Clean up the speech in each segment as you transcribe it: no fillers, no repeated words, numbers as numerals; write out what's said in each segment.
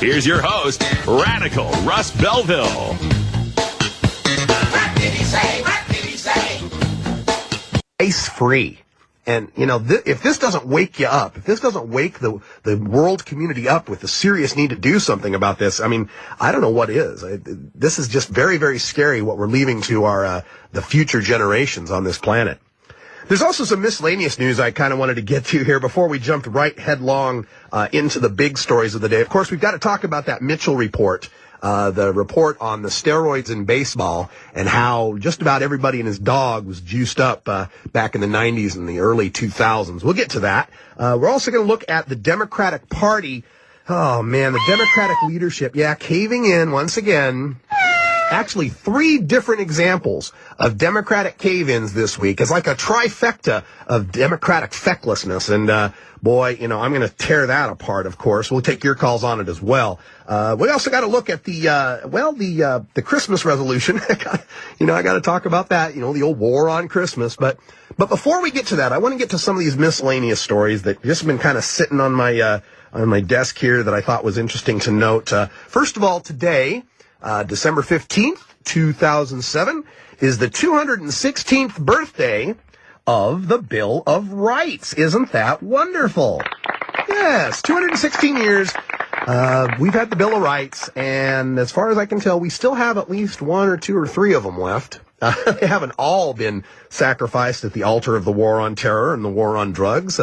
Here's your host, Radical Russ Belville. What did he say? What did he say? Ice-free. And, you know, if this doesn't wake you up, if this doesn't wake the world community up with the serious need to do something about this, I mean, I don't know what is. This is just very, very scary what we're leaving to our the future generations on this planet. There's also some miscellaneous news I kind of wanted to get to here before we jumped right headlong into the big stories of the day. Of course, we've got to talk about that Mitchell report. The report on the steroids in baseball and how just about everybody and his dog was juiced up back in the 90s and the early 2000s. We'll get to that. We're also going to look at the Democratic Party. Oh, man, the Democratic leadership, caving in once again. Actually, 3 different examples of Democratic cave-ins this week. It's like a trifecta of Democratic fecklessness. And, boy, you know, I'm going to tear that apart, of course. We'll take your calls on it as well. We also got to look at the Christmas resolution. You know, I got to talk about that, you know, the old war on Christmas. But before we get to that, I want to get to some of these miscellaneous stories that just been kind of sitting on my desk here that I thought was interesting to note. First of all, today, December 15th, 2007, is the 216th birthday of the Bill of Rights. Isn't that wonderful? Yes, 216 years. We've had the Bill of Rights, and as far as I can tell, we still have at least 1 or 2 or 3 of them left. They haven't all been sacrificed at the altar of the war on terror and the war on drugs.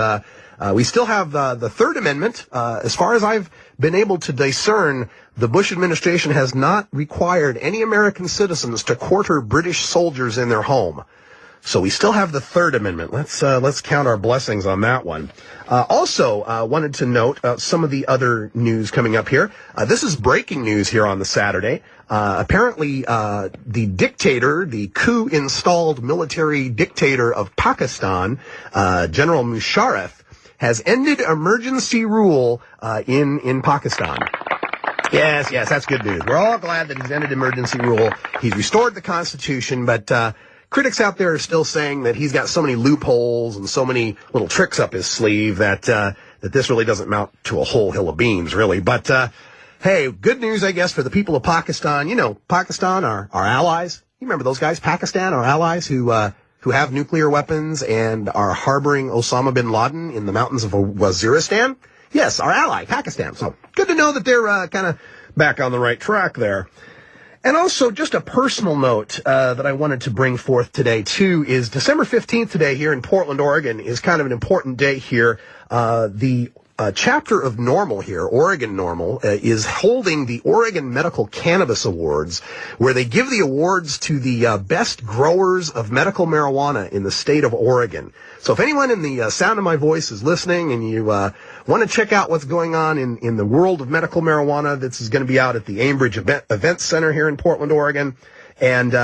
We still have the Third Amendment. As far as I've been able to discern, the Bush administration has not required any American citizens to quarter British soldiers in their home. So we still have the Third Amendment. Let's count our blessings on that one. Also, wanted to note some of the other news coming up here. This is breaking news here on the Saturday. Apparently, the dictator, the coup-installed military dictator of Pakistan, General Musharraf, has ended emergency rule in Pakistan. Yes, that's good news. We're all glad that he's ended emergency rule. He's restored the Constitution, but critics out there are still saying that he's got so many loopholes and so many little tricks up his sleeve that this really doesn't amount to a whole hill of beans, really. But hey, good news, I guess, for the people of Pakistan. You know, Pakistan, our allies. You remember those guys, Pakistan, our allies who have nuclear weapons and are harboring Osama bin Laden in the mountains of Waziristan? Yes, our ally, Pakistan. So good to know that they're kind of back on the right track there. And also, just a personal note that I wanted to bring forth today, too, is December 15th today here in Portland, Oregon, is kind of an important day here. The chapter of NORML here, Oregon NORML, is holding the Oregon Medical Cannabis Awards, where they give the awards to the best growers of medical marijuana in the state of Oregon. So if anyone in the sound of my voice is listening and you want to check out what's going on in the world of medical marijuana, this is going to be out at the Ambridge Event Center here in Portland, Oregon. And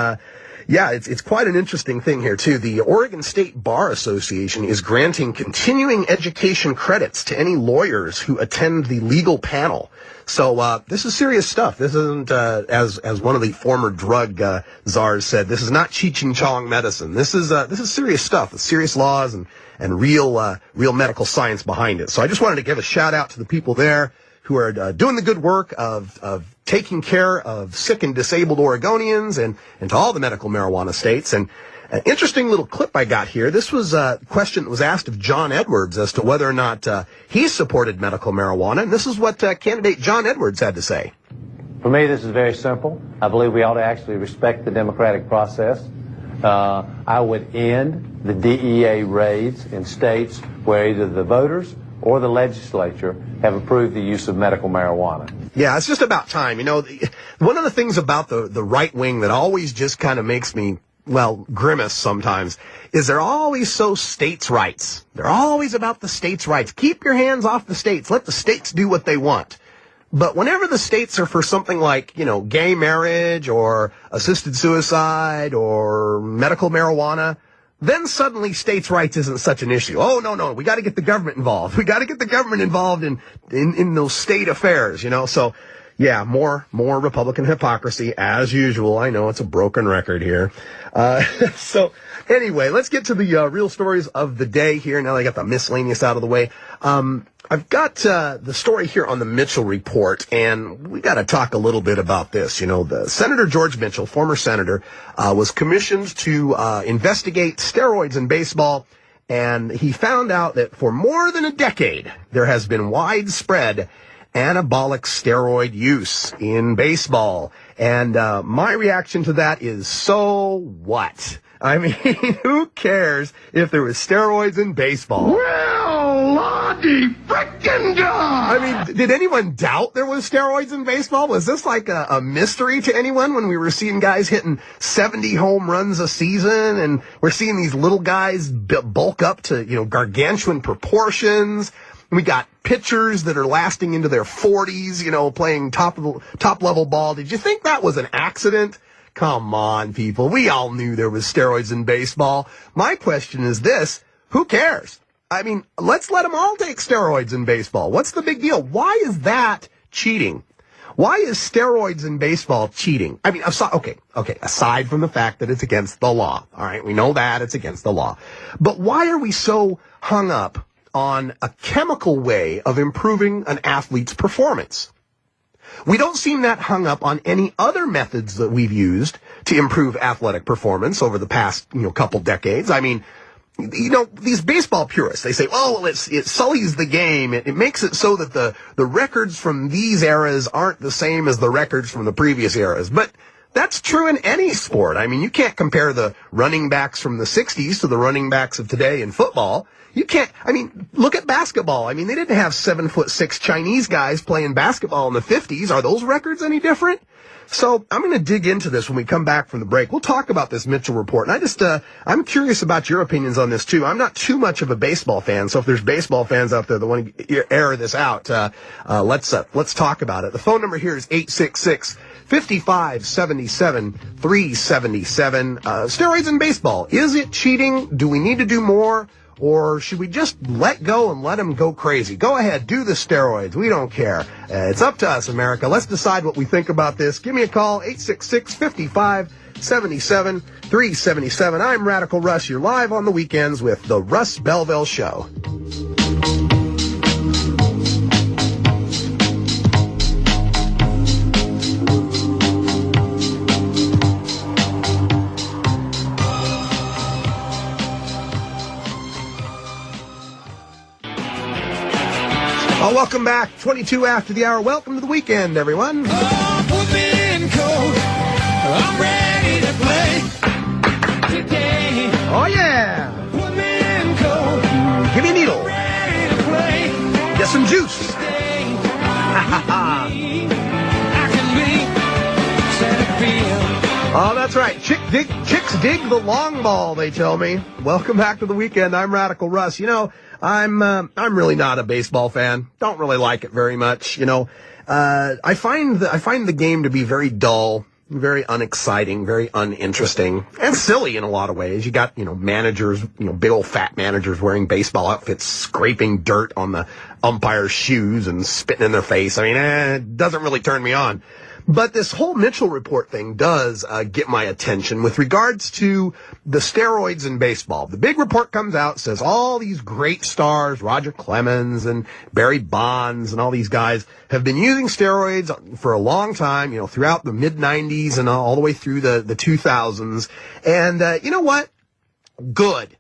it's quite an interesting thing here, too. The Oregon State Bar Association is granting continuing education credits to any lawyers who attend the legal panel. So this is serious stuff. This isn't, as one of the former drug czars said, this is not Cheech and Chong medicine. This is serious stuff. It's serious laws and real medical science behind it. So I just wanted to give a shout out to the people there who are doing the good work of taking care of sick and disabled Oregonians and to all the medical marijuana states. And an interesting little clip I got here. This was a question that was asked of John Edwards as to whether or not he supported medical marijuana. And this is what candidate John Edwards had to say. For me, this is very simple. I believe we ought to actually respect the democratic process. I would end the DEA raids in states where either the voters or the legislature have approved the use of medical marijuana. Yeah, it's just about time. You know, one of the things about the right wing that always just kind of makes me, grimace sometimes, is they're always so states' rights. They're always about the states' rights. Keep your hands off the states. Let the states do what they want. But whenever the states are for something like, you know, gay marriage or assisted suicide or medical marijuana, then suddenly states' rights isn't such an issue. Oh, no, we got to get the government involved. We got to get the government involved in those state affairs, you know. So, yeah, more Republican hypocrisy as usual. I know it's a broken record here. So Anyway, let's get to the real stories of the day here. Now that I got the miscellaneous out of the way. I've got the story here on the Mitchell Report, and we got to talk a little bit about this. You know, the Senator George Mitchell, former senator, was commissioned to investigate steroids in baseball, and he found out that for more than a decade, there has been widespread anabolic steroid use in baseball. And my reaction to that is, so what? I mean, who cares if there was steroids in baseball? Well, Lottie frickin' God! I mean, did anyone doubt there was steroids in baseball? Was this like a mystery to anyone when we were seeing guys hitting 70 home runs a season, and we're seeing these little guys bulk up to, you know, gargantuan proportions? We got pitchers that are lasting into their 40s, you know, playing top level ball. Did you think that was an accident? Come on, people. We all knew there was steroids in baseball. My question is this: who cares? I mean, let's let them all take steroids in baseball. What's the big deal? Why is that cheating? Why is steroids in baseball cheating? I mean, aside from the fact that it's against the law. All right, we know that it's against the law. But why are we so hung up on a chemical way of improving an athlete's performance? We don't seem that hung up on any other methods that we've used to improve athletic performance over the past, couple decades. I mean, these baseball purists, they say, oh, it sullies the game. It makes it so that the records from these eras aren't the same as the records from the previous eras. But that's true in any sport. I mean, you can't compare the running backs from the 60s to the running backs of today in football. You can't, look at basketball. I mean, they didn't have 7'6" Chinese guys playing basketball in the 50s. Are those records any different? So I'm going to dig into this when we come back from the break. We'll talk about this Mitchell report. And I'm curious about your opinions on this too. I'm not too much of a baseball fan. So if there's baseball fans out there that want to air this out, let's talk about it. The phone number here is 866-5577-377. Steroids in baseball. Is it cheating? Do we need to do more? Or should we just let go and let them go crazy? Go ahead, do the steroids. We don't care. It's up to us, America. Let's decide what we think about this. Give me a call, 866-5577-377. I'm Radical Russ. You're live on the weekends with The Russ Belville Show. Welcome back. 22 after the hour. Welcome to the weekend, everyone. Oh, put me in cold. I'm ready to play today. Oh, yeah. Put me in cold. Give me a needle. I'm ready to play. Get some juice. Today. I can be center field. Oh, that's right. Chicks dig the long ball, they tell me. Welcome back to the weekend. I'm Radical Russ. I'm really not a baseball fan. Don't really like it very much. I find the game to be very dull, very unexciting, very uninteresting, and silly in a lot of ways. You got, managers, big old fat managers wearing baseball outfits, scraping dirt on the umpire's shoes and spitting in their face. It doesn't really turn me on. But this whole Mitchell report thing does get my attention with regards to the steroids in baseball. The big report comes out, says all these great stars, Roger Clemens and Barry Bonds and all these guys have been using steroids for a long time, throughout the mid-90s and all the way through the 2000s. And you know what? Good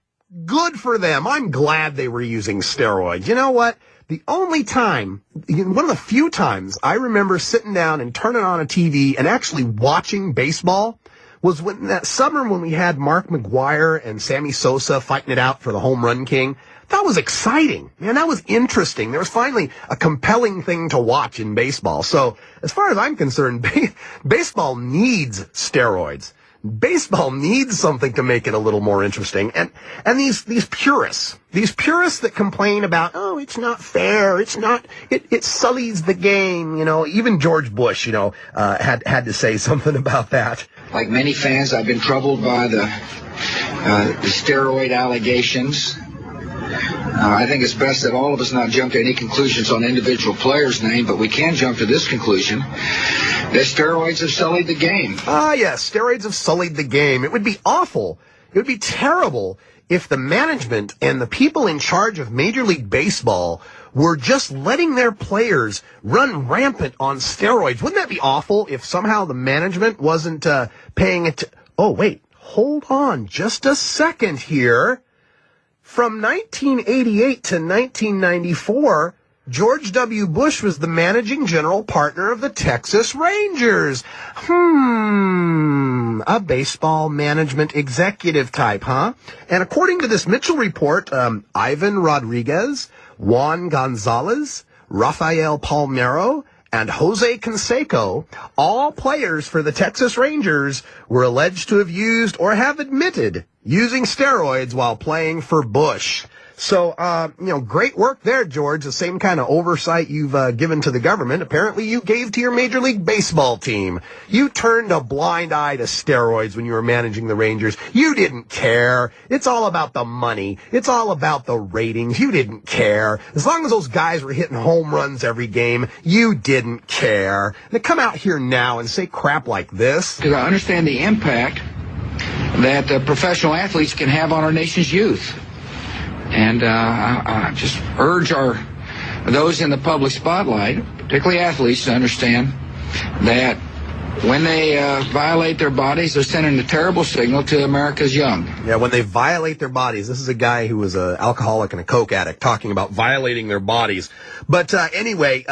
for them. I'm glad they were using steroids. You know what? The only time, one of the few times I remember sitting down and turning on a TV and actually watching baseball was when that summer when we had Mark McGwire and Sammy Sosa fighting it out for the home run king. That was exciting. Man, that was interesting. There was finally a compelling thing to watch in baseball. So as far as I'm concerned, baseball needs steroids. Baseball needs something to make it a little more interesting. And these purists that complain about, oh, it's not fair, it sullies the game, even George Bush, had to say something about that. Like many fans, I've been troubled by the steroid allegations. I think it's best that all of us not jump to any conclusions on individual players' name, but we can jump to this conclusion, that steroids have sullied the game. Ah, yes, steroids have sullied the game. It would be awful It would be terrible if the management and the people in charge of Major League Baseball were just letting their players run rampant on steroids. Wouldn't that be awful if somehow the management wasn't paying it? Oh, wait, hold on just a second here. From 1988 to 1994, George W. Bush was the managing general partner of the Texas Rangers. A baseball management executive type, huh? And according to this Mitchell report, Ivan Rodriguez, Juan Gonzalez, Rafael Palmeiro, and Jose Canseco, all players for the Texas Rangers, were alleged to have used or have admitted using steroids while playing for Bush. So, great work there, George. The same kind of oversight you've given to the government, apparently you gave to your Major League Baseball team. You turned a blind eye to steroids when you were managing the Rangers. You didn't care. It's all about the money. It's all about the ratings. You didn't care. As long as those guys were hitting home runs every game, you didn't care. They come out here now and say crap like this. Because I understand the impact that professional athletes can have on our nation's youth. And I just urge those in the public spotlight, particularly athletes, to understand that when they violate their bodies, they're sending a terrible signal to America's young. Yeah, when they violate their bodies. This is a guy who was an alcoholic and a coke addict talking about violating their bodies. But anyway,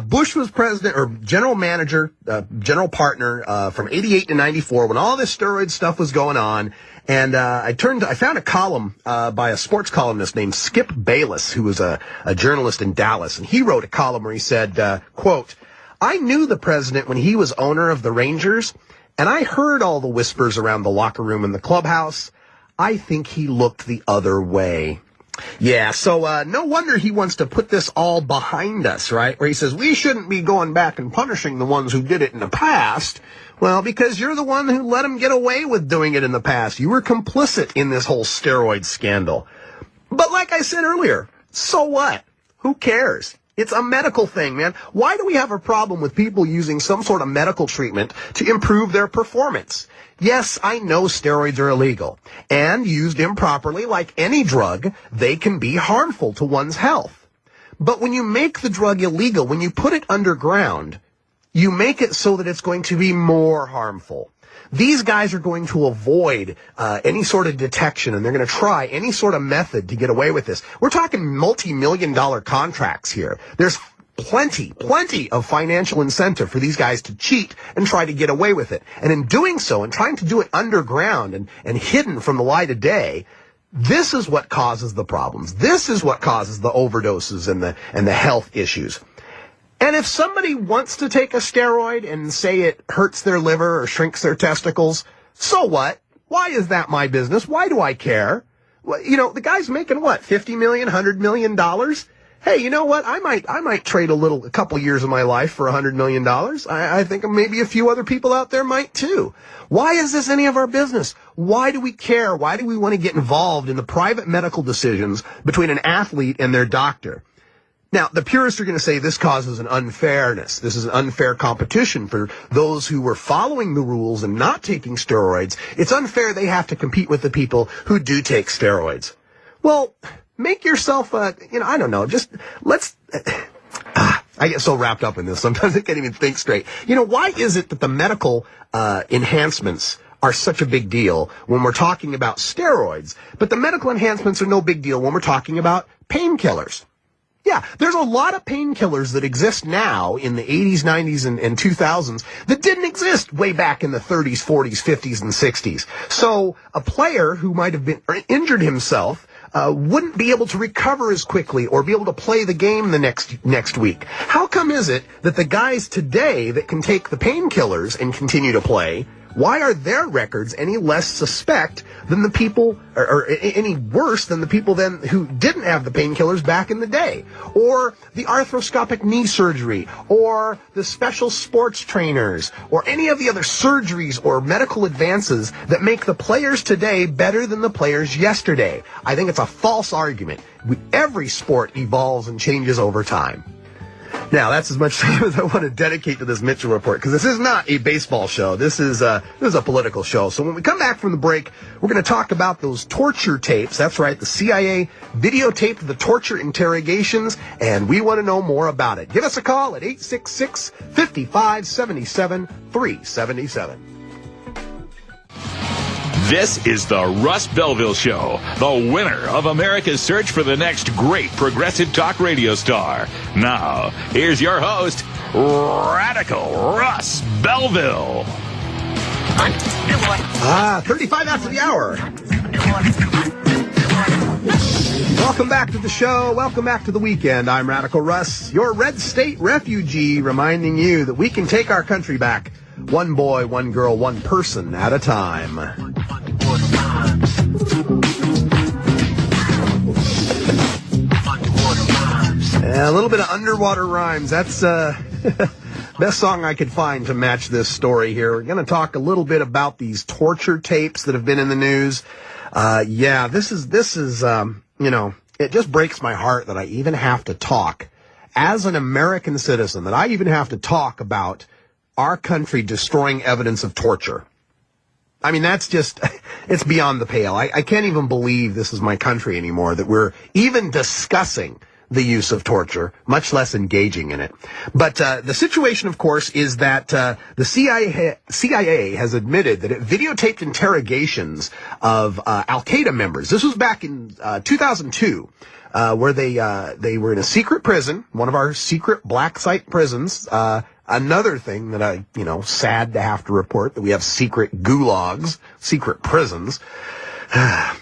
Bush was president or general manager, general partner from 88 to 94 when all this steroid stuff was going on. And I found a column by a sports columnist named Skip Bayless, who was a journalist in Dallas. And he wrote a column where he said, quote, "I knew the president when he was owner of the Rangers, and I heard all the whispers around the locker room and the clubhouse. I think he looked the other way." Yeah, so no wonder he wants to put this all behind us, right? Where he says, we shouldn't be going back and punishing the ones who did it in the past. Well, because you're the one who let them get away with doing it in the past. You were complicit in this whole steroid scandal. But like I said earlier, so what? Who cares? It's a medical thing, man. Why do we have a problem with people using some sort of medical treatment to improve their performance? Yes, I know steroids are illegal, and used improperly, like any drug, they can be harmful to one's health. But when you make the drug illegal, when you put it underground, you make it so that it's going to be more harmful. These guys are going to avoid any sort of detection, and they're going to try any sort of method to get away with this. We're talking multi-million-dollar contracts here. There's plenty of financial incentive for these guys to cheat and try to get away with it. And in doing so, and trying to do it underground and hidden from the light of day, this is what causes the problems. This is what causes the overdoses and the health issues. And if somebody wants to take a steroid and say it hurts their liver or shrinks their testicles, so what? Why is that my business? Why do I care? Well, the guy's making what, $50 million, $100 million? Hey, you know what? I might trade a couple years of my life for $100 million. I think maybe a few other people out there might too. Why is this any of our business? Why do we care? Why do we want to get involved in the private medical decisions between an athlete and their doctor? Now, the purists are going to say this causes an unfairness. This is an unfair competition for those who were following the rules and not taking steroids. It's unfair they have to compete with the people who do take steroids. Well, make yourself I don't know, just let's, I get so wrapped up in this, sometimes I can't even think straight. Why is it that the medical enhancements are such a big deal when we're talking about steroids, but the medical enhancements are no big deal when we're talking about painkillers? Yeah, there's a lot of painkillers that exist now in the 80s, 90s, and 2000s that didn't exist way back in the 30s, 40s, 50s, and 60s. So a player who might have been injured himself wouldn't be able to recover as quickly or be able to play the game the next week. How come is it that the guys today that can take the painkillers and continue to play, why are their records any less suspect than the people, or any worse than the people then who didn't have the painkillers back in the day? Or the arthroscopic knee surgery, or the special sports trainers, or any of the other surgeries or medical advances that make the players today better than the players yesterday? I think it's a false argument. Every sport evolves and changes over time. Now, that's as much time as I want to dedicate to this Mitchell report, because this is not a baseball show. This is a political show. So when we come back from the break, we're going to talk about those torture tapes. That's right, the CIA videotaped the torture interrogations, and we want to know more about it. Give us a call at 866-5577-377. This is the Russ Belville Show, the winner of America's search for the next great progressive talk radio star. Now, here's your host, Radical Russ Belville. 35 after the hour. Welcome back to the show. Welcome back to the weekend. I'm Radical Russ, your red state refugee, reminding you that we can take our country back one boy, one girl, one person at a time. A little bit of underwater rhymes. That's best song I could find to match this story here. We're going to talk a little bit about these torture tapes that have been in the news. This is it just breaks my heart that I even have to talk as an American citizen, that I even have to talk about our country destroying evidence of torture. I mean, that's just, it's beyond the pale. I can't even believe this is my country anymore, that we're even discussing the use of torture, much less engaging in it. But the situation, of course, is that the CIA has admitted that it videotaped interrogations of Al-Qaeda members. This was back in 2002, where they were in a secret prison, one of our secret black site prisons. Another thing that sad to have to report, that we have secret gulags, secret prisons.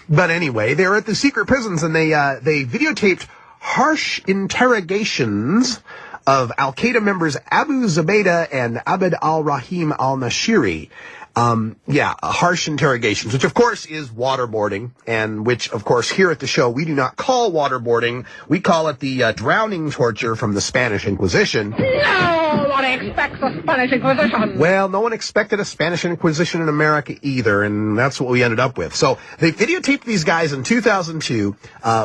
But anyway, they were at the secret prisons, and they videotaped harsh interrogations of Al-Qaeda members Abu Zubaydah and Abd al-Rahim al-Nashiri. Harsh interrogations, which of course is waterboarding, and which of course here at the show we do not call waterboarding. We call it the drowning torture from the Spanish Inquisition. No one expects a Spanish Inquisition. Well, no one expected a Spanish Inquisition in America either, and that's what we ended up with. So they videotaped these guys in 2002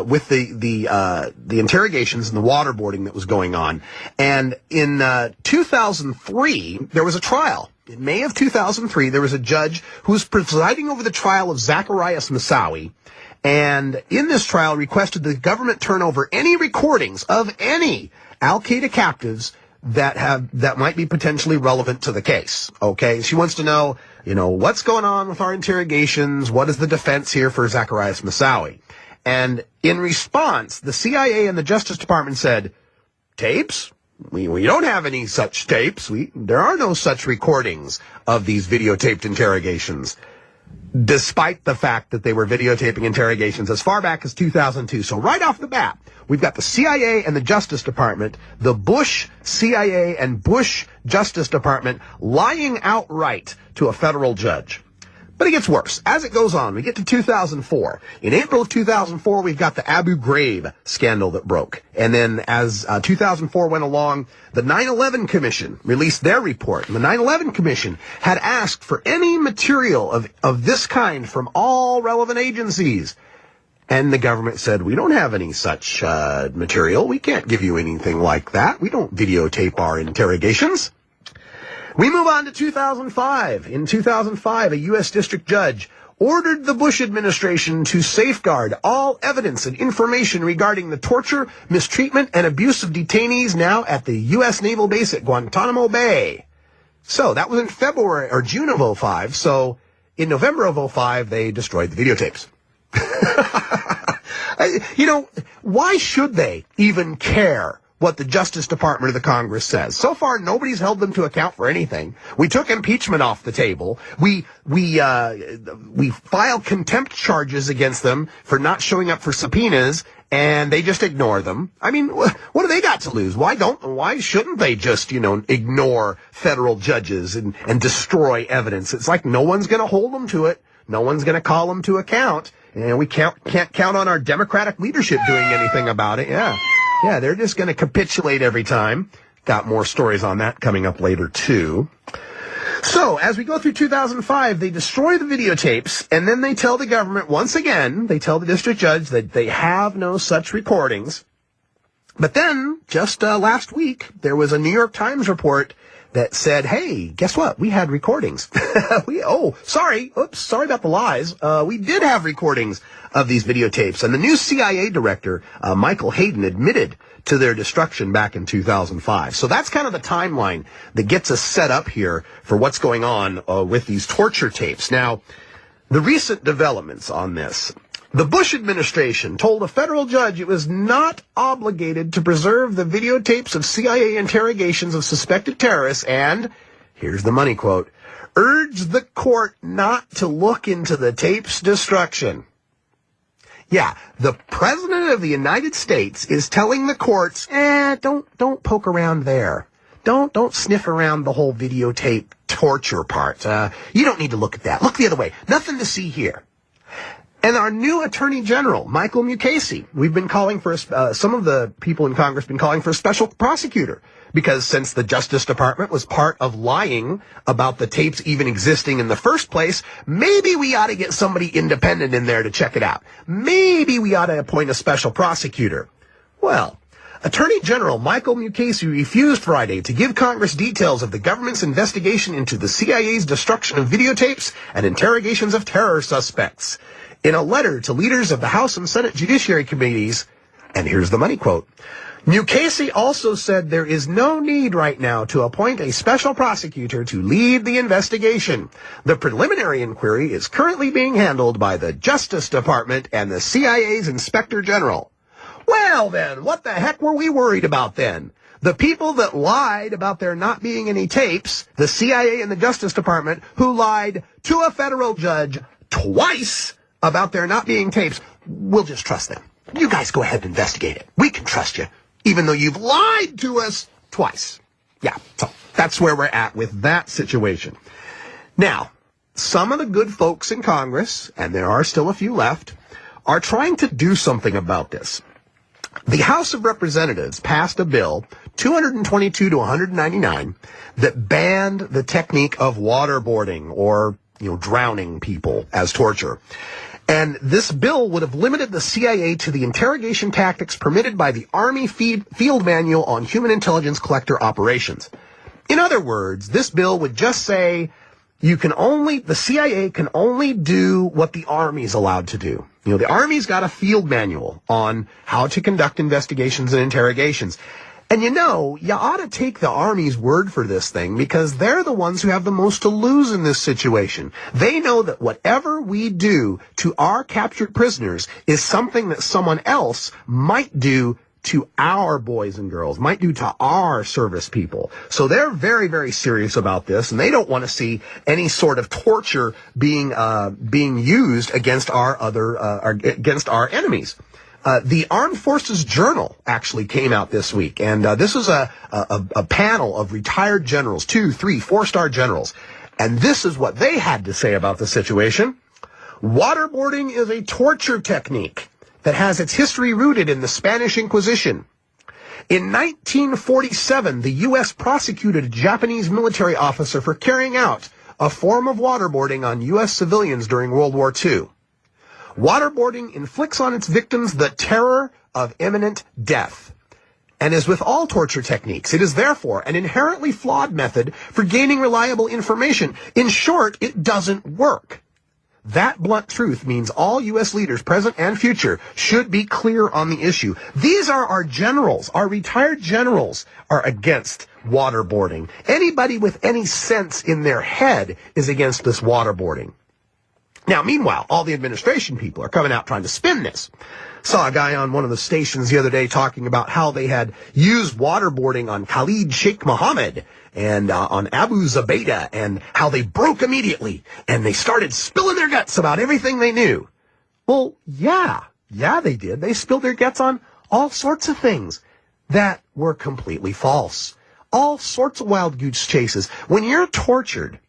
with the interrogations and the waterboarding that was going on. And in 2003, there was a trial. In May of 2003, there was a judge who was presiding over the trial of Zacarias Moussaoui, and in this trial requested the government turn over any recordings of any Al-Qaeda captives that might be potentially relevant to the case. Okay, she wants to know, what's going on with our interrogations? What is the defense here for Zacarias Moussaoui? And in response, the CIA and the Justice Department said, tapes? We don't have any such tapes. There are no such recordings of these videotaped interrogations, despite the fact that they were videotaping interrogations as far back as 2002. So right off the bat, we've got the CIA and the Justice Department, the Bush CIA and Bush Justice Department lying outright to a federal judge. But it gets worse. As it goes on, we get to 2004. In April of 2004, we've got the Abu Ghraib scandal that broke. And then as 2004 went along, the 9/11 Commission released their report. And the 9/11 Commission had asked for any material of this kind from all relevant agencies. And the government said, we don't have any such material. We can't give you anything like that. We don't videotape our interrogations. We move on to 2005. In 2005, a U.S. district judge ordered the Bush administration to safeguard all evidence and information regarding the torture, mistreatment, and abuse of detainees now at the U.S. Naval Base at Guantanamo Bay. So that was in February or June of 2005. So in November of 2005, they destroyed the videotapes. Why should they even care what the Justice Department or the Congress says? So far, nobody's held them to account for anything. We took impeachment off the table. We filed contempt charges against them for not showing up for subpoenas, and they just ignore them. I mean, what do they got to lose? Why shouldn't they just, ignore federal judges and destroy evidence? It's like no one's going to hold them to it. No one's going to call them to account. And we can't count on our Democratic leadership doing anything about it. Yeah, they're just going to capitulate every time. Got more stories on that coming up later, too. So, as we go through 2005, they destroy the videotapes, and then they tell the government, once again, they tell the district judge that they have no such recordings. But then, just last week, there was a New York Times report that said, hey, guess what? We had recordings. Sorry about the lies. We did have recordings of these videotapes. And the new CIA director, Michael Hayden, admitted to their destruction back in 2005. So that's kind of the timeline that gets us set up here for what's going on with these torture tapes. Now, the recent developments on this. The Bush administration told a federal judge it was not obligated to preserve the videotapes of CIA interrogations of suspected terrorists and, here's the money quote, urged the court not to look into the tape's destruction. Yeah, the President of the United States is telling the courts, don't poke around there. Don't sniff around the whole videotape torture part. You don't need to look at that. Look the other way. Nothing to see here. And our new Attorney General, Michael Mukasey, we've been calling for, some of the people in Congress have been calling for a special prosecutor. Because since the Justice Department was part of lying about the tapes even existing in the first place, maybe we ought to get somebody independent in there to check it out. Maybe we ought to appoint a special prosecutor. Well, Attorney General Michael Mukasey refused Friday to give Congress details of the government's investigation into the CIA's destruction of videotapes and interrogations of terror suspects. In a letter to leaders of the House and Senate Judiciary Committees, and here's the money quote, Mukasey also said there is no need right now to appoint a special prosecutor to lead the investigation. The preliminary inquiry is currently being handled by the Justice Department and the CIA's Inspector General. Well then, what the heck were we worried about then? The people that lied about there not being any tapes, the CIA and the Justice Department, who lied to a federal judge twice about there not being tapes, we'll just trust them. You guys go ahead and investigate it. We can trust you, even though you've lied to us twice. Yeah, so that's where we're at with that situation. Now, some of the good folks in Congress, and there are still a few left, are trying to do something about this. The House of Representatives passed a bill, 222 to 199, that banned the technique of waterboarding or, drowning people as torture. And this bill would have limited the CIA to the interrogation tactics permitted by the Army Field Manual on Human Intelligence Collector Operations. In other words, this bill would just say the CIA can only do what the Army's allowed to do. The Army's got a field manual on how to conduct investigations and interrogations. And you ought to take the Army's word for this thing because they're the ones who have the most to lose in this situation. They know that whatever we do to our captured prisoners is something that someone else might do to our boys and girls, might do to our service people. So they're very, very serious about this, and they don't want to see any sort of torture being used against against our enemies. The Armed Forces Journal actually came out this week, and this was a panel of retired generals, 2, 3, 4-star generals, and this is what they had to say about the situation. Waterboarding is a torture technique that has its history rooted in the Spanish Inquisition. In 1947, the U.S. prosecuted a Japanese military officer for carrying out a form of waterboarding on U.S. civilians during World War II. Waterboarding inflicts on its victims the terror of imminent death. And as with all torture techniques, it is therefore an inherently flawed method for gaining reliable information. In short, it doesn't work. That blunt truth means all U.S. leaders, present and future, should be clear on the issue. These are our generals. Our retired generals are against waterboarding. Anybody with any sense in their head is against this waterboarding. Now, meanwhile, all the administration people are coming out trying to spin this. Saw a guy on one of the stations the other day talking about how they had used waterboarding on Khalid Sheikh Mohammed and on Abu Zubaydah and how they broke immediately and they started spilling their guts about everything they knew. Well, yeah, they did. They spilled their guts on all sorts of things that were completely false. All sorts of wild goose chases. When you're tortured,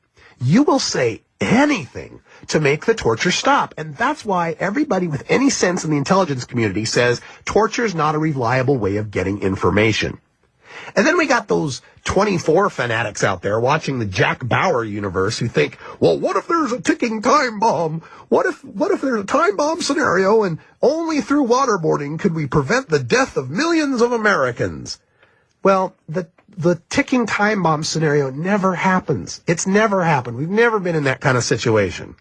you will say anything to make the torture stop. And that's why everybody with any sense in the intelligence community says torture is not a reliable way of getting information. And then we got those 24 fanatics out there watching the Jack Bauer universe who think, well, what if there's a ticking time bomb? What if there's a time bomb scenario and only through waterboarding could we prevent the death of millions of Americans? Well, the ticking time bomb scenario never happens. It's never happened. We've never been in that kind of situation.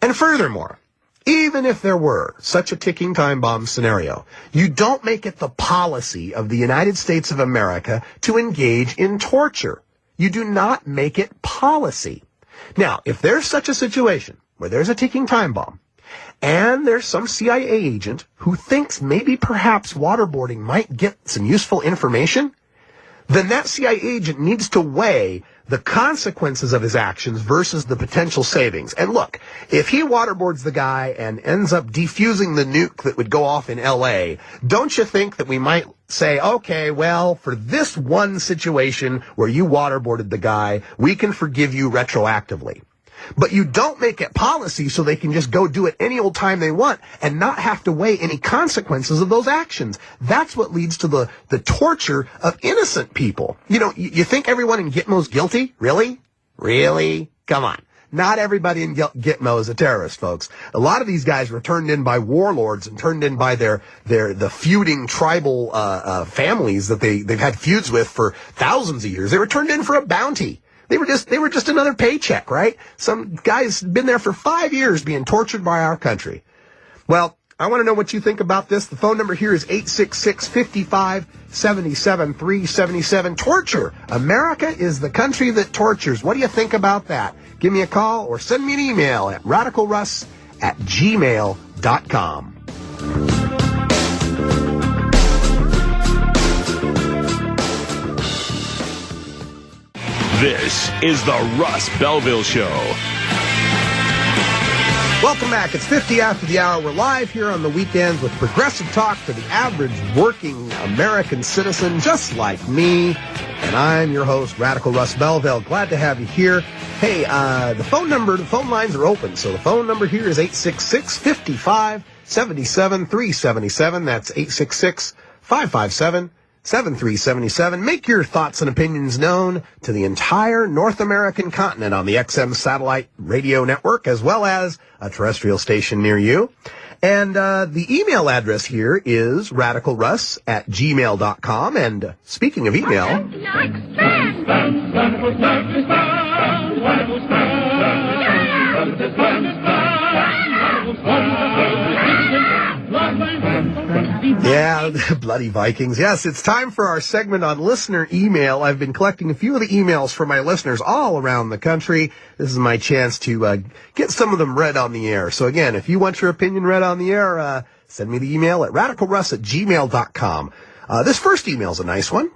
And furthermore, even if there were such a ticking time bomb scenario, you don't make it the policy of the United States of America to engage in torture. You do not make it policy. Now, if there's such a situation where there's a ticking time bomb, and there's some CIA agent who thinks maybe perhaps waterboarding might get some useful information, then that CIA agent needs to weigh the consequences of his actions versus the potential savings. And look, if he waterboards the guy and ends up defusing the nuke that would go off in LA, don't you think that we might say, okay, well, for this one situation where you waterboarded the guy, we can forgive you retroactively. But you don't make it policy so they can just go do it any old time they want and not have to weigh any consequences of those actions. That's what leads to the torture of innocent people. You know, you think everyone in Gitmo's guilty? Really? Really? Come on. Not everybody in Gitmo is a terrorist, folks. A lot of these guys were turned in by warlords and turned in by the feuding tribal families that they've had feuds with for thousands of years. They were turned in for a bounty. They were just another paycheck, right? Some guy's been there for 5 years being tortured by our country. Well, I want to know what you think about this. The phone number here is 866-55-77-377. Torture. America is the country that tortures. What do you think about that? Give me a call or send me an email at radicalruss@gmail.com. This is the Russ Belville Show. Welcome back. It's 50 after the hour. We're live here on the weekends with progressive talk for the average working American citizen just like me. And I'm your host, Radical Russ Belville. Glad to have you here. Hey, the phone lines are open. So the phone number here is 866-55-77-377. That's 866-557-7377. Make your thoughts and opinions known to the entire North American continent on the XM satellite radio network, as well as a terrestrial station near you. And the email address here is radicalruss@gmail.com. And speaking of email... Yeah, bloody Vikings. Yes, it's time for our segment on listener email. I've been collecting a few of the emails from my listeners all around the country. This is my chance to get some of them read on the air. So again, if you want your opinion read on the air, send me the email at radicalruss@gmail.com. This first email is a nice one.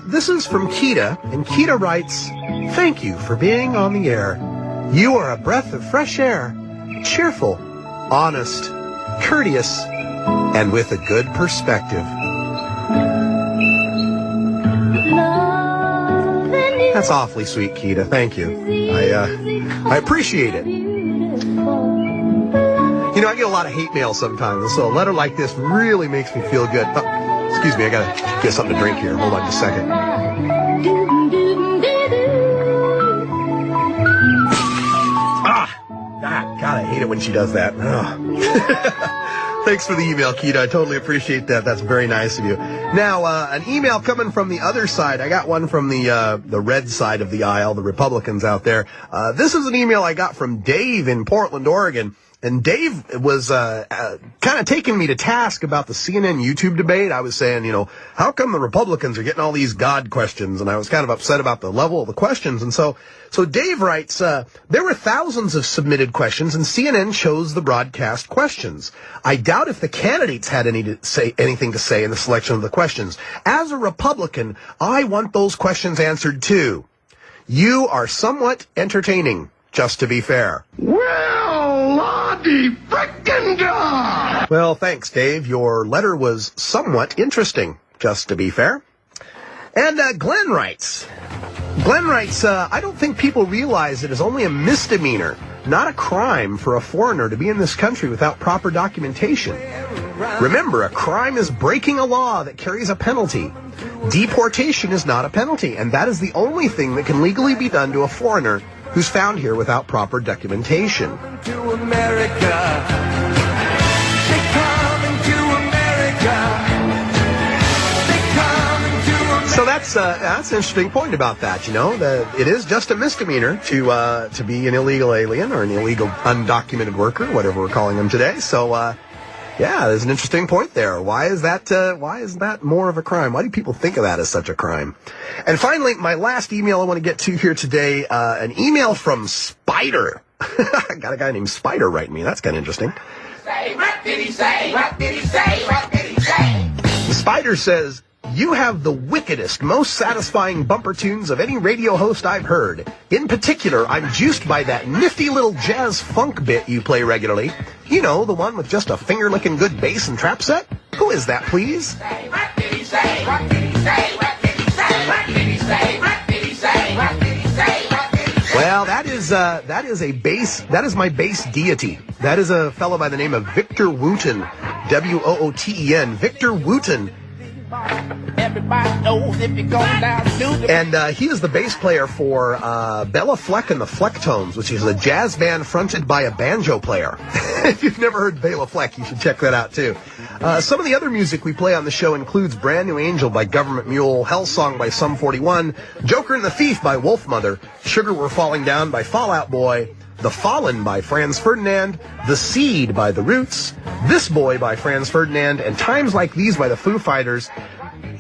This is from Keita, and Keita writes, "Thank you for being on the air. You are a breath of fresh air, cheerful, honest, courteous, and with a good perspective." That's awfully sweet, Keita. Thank you. I appreciate it. You know, I get a lot of hate mail sometimes, so a letter like this really makes me feel good. Oh, excuse me, I gotta get something to drink here. Hold on just a second. God, I hate it when she does that. Thanks for the email, Keita. I totally appreciate that. That's very nice of you. Now, an email coming from the other side. I got one from the red side of the aisle, the Republicans out there. This is an email I got from Dave in Portland, Oregon. And Dave was kind of taking me to task about the CNN YouTube debate. I was saying, you know, how come the Republicans are getting all these God questions? And I was kind of upset about the level of the questions. And so Dave writes, there were thousands of submitted questions, and CNN chose the broadcast questions. I doubt if the candidates had anything to say in the selection of the questions. As a Republican, I want those questions answered too. You are somewhat entertaining, just to be fair. Well, Lottie frickin' God! Well, thanks, Dave. Your letter was somewhat interesting, just to be fair. And Glenn writes, I don't think people realize it is only a misdemeanor, not a crime, for a foreigner to be in this country without proper documentation. Remember, a crime is breaking a law that carries a penalty. Deportation is not a penalty, and that is the only thing that can legally be done to a foreigner who's found here without proper documentation. To America. They coming to America. They coming to America. So that's an interesting point about that. You know, it is just a misdemeanor to be an illegal alien or an illegal undocumented worker, whatever we're calling them today. So yeah, there's an interesting point there. Why is that more of a crime? Why do people think of that as such a crime? And finally, my last email I want to get to here today, an email from Spider. I got a guy named Spider writing me. That's kind of interesting. What did he say? What did he say? What did he say? The Spider says, "You have the wickedest, most satisfying bumper tunes of any radio host I've heard. In particular, I'm juiced by that nifty little jazz funk bit you play regularly. You know, the one with just a finger-licking good bass and trap set? Who is that, please?" What did he say? What did he say? What did he say? What did he say? What did he say? What did he say? What did he say? Well, that is my bass deity. That is a fellow by the name of Victor Wooten, Wooten, Victor Wooten. Everybody knows if you're going down to the... And he is the bass player for Bella Fleck and the Flecktones, which is a jazz band fronted by a banjo player. If you've never heard Bela Fleck, you should check that out, too. Some of the other music we play on the show includes Brand New Angel by Government Mule, Hell Song by Sum 41, Joker and the Thief by Wolfmother, Sugar We're Falling Down by Fall Out Boy, The Fallen by Franz Ferdinand, The Seed by The Roots, This Boy by Franz Ferdinand, and Times Like These by the Foo Fighters.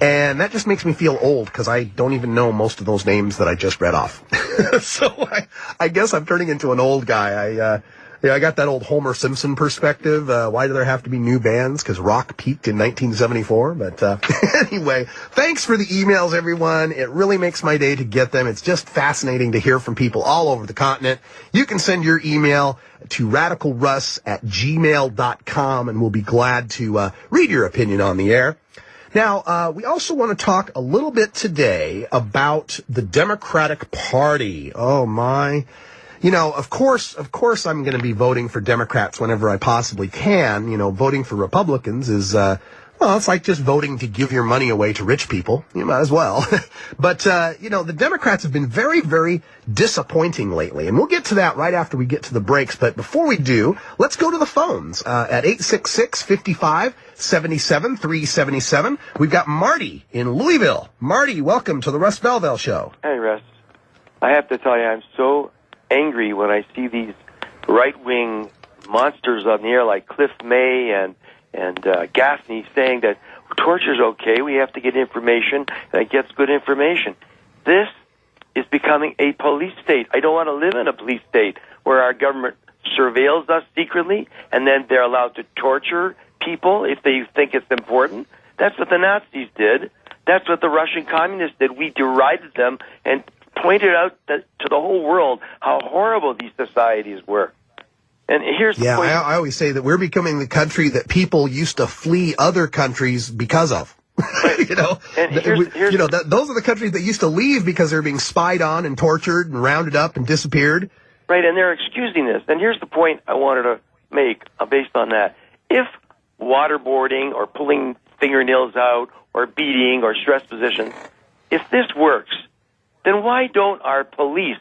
And that just makes me feel old because I don't even know most of those names that I just read off. So I guess I'm turning into an old guy. I got that old Homer Simpson perspective. Why do there have to be new bands? Because rock peaked in 1974. But anyway, thanks for the emails, everyone. It really makes my day to get them. It's just fascinating to hear from people all over the continent. You can send your email to radicalruss@gmail.com, and we'll be glad to read your opinion on the air. Now, we also want to talk a little bit today about the Democratic Party. Oh, my. You know, of course, I'm going to be voting for Democrats whenever I possibly can. You know, voting for Republicans is, well, it's like just voting to give your money away to rich people. You might as well. But, you know, the Democrats have been very, very disappointing lately. And we'll get to that right after we get to the breaks. But before we do, let's go to the phones at 866-55-77-377. We've got Marty in Louisville. Marty, welcome to the Russ Belville Show. Hey, Russ. I have to tell you, I'm so angry when I see these right-wing monsters on the air like Cliff May and Gaffney saying that torture's okay, we have to get information, and it gets good information. This is becoming a police state. I don't want to live in a police state where our government surveils us secretly and then they're allowed to torture people if they think it's important. That's what the Nazis did. That's what the Russian communists did. We derided them and pointed out to the whole world how horrible these societies were. And here's the point. I always say that we're becoming the country that people used to flee other countries because of. Right. You know, and those are the countries that used to leave because they're being spied on and tortured and rounded up and disappeared. Right, and they're excusing this. And here's the point I wanted to make based on that. If waterboarding or pulling fingernails out or beating or stress positions, if this works, then why don't our police,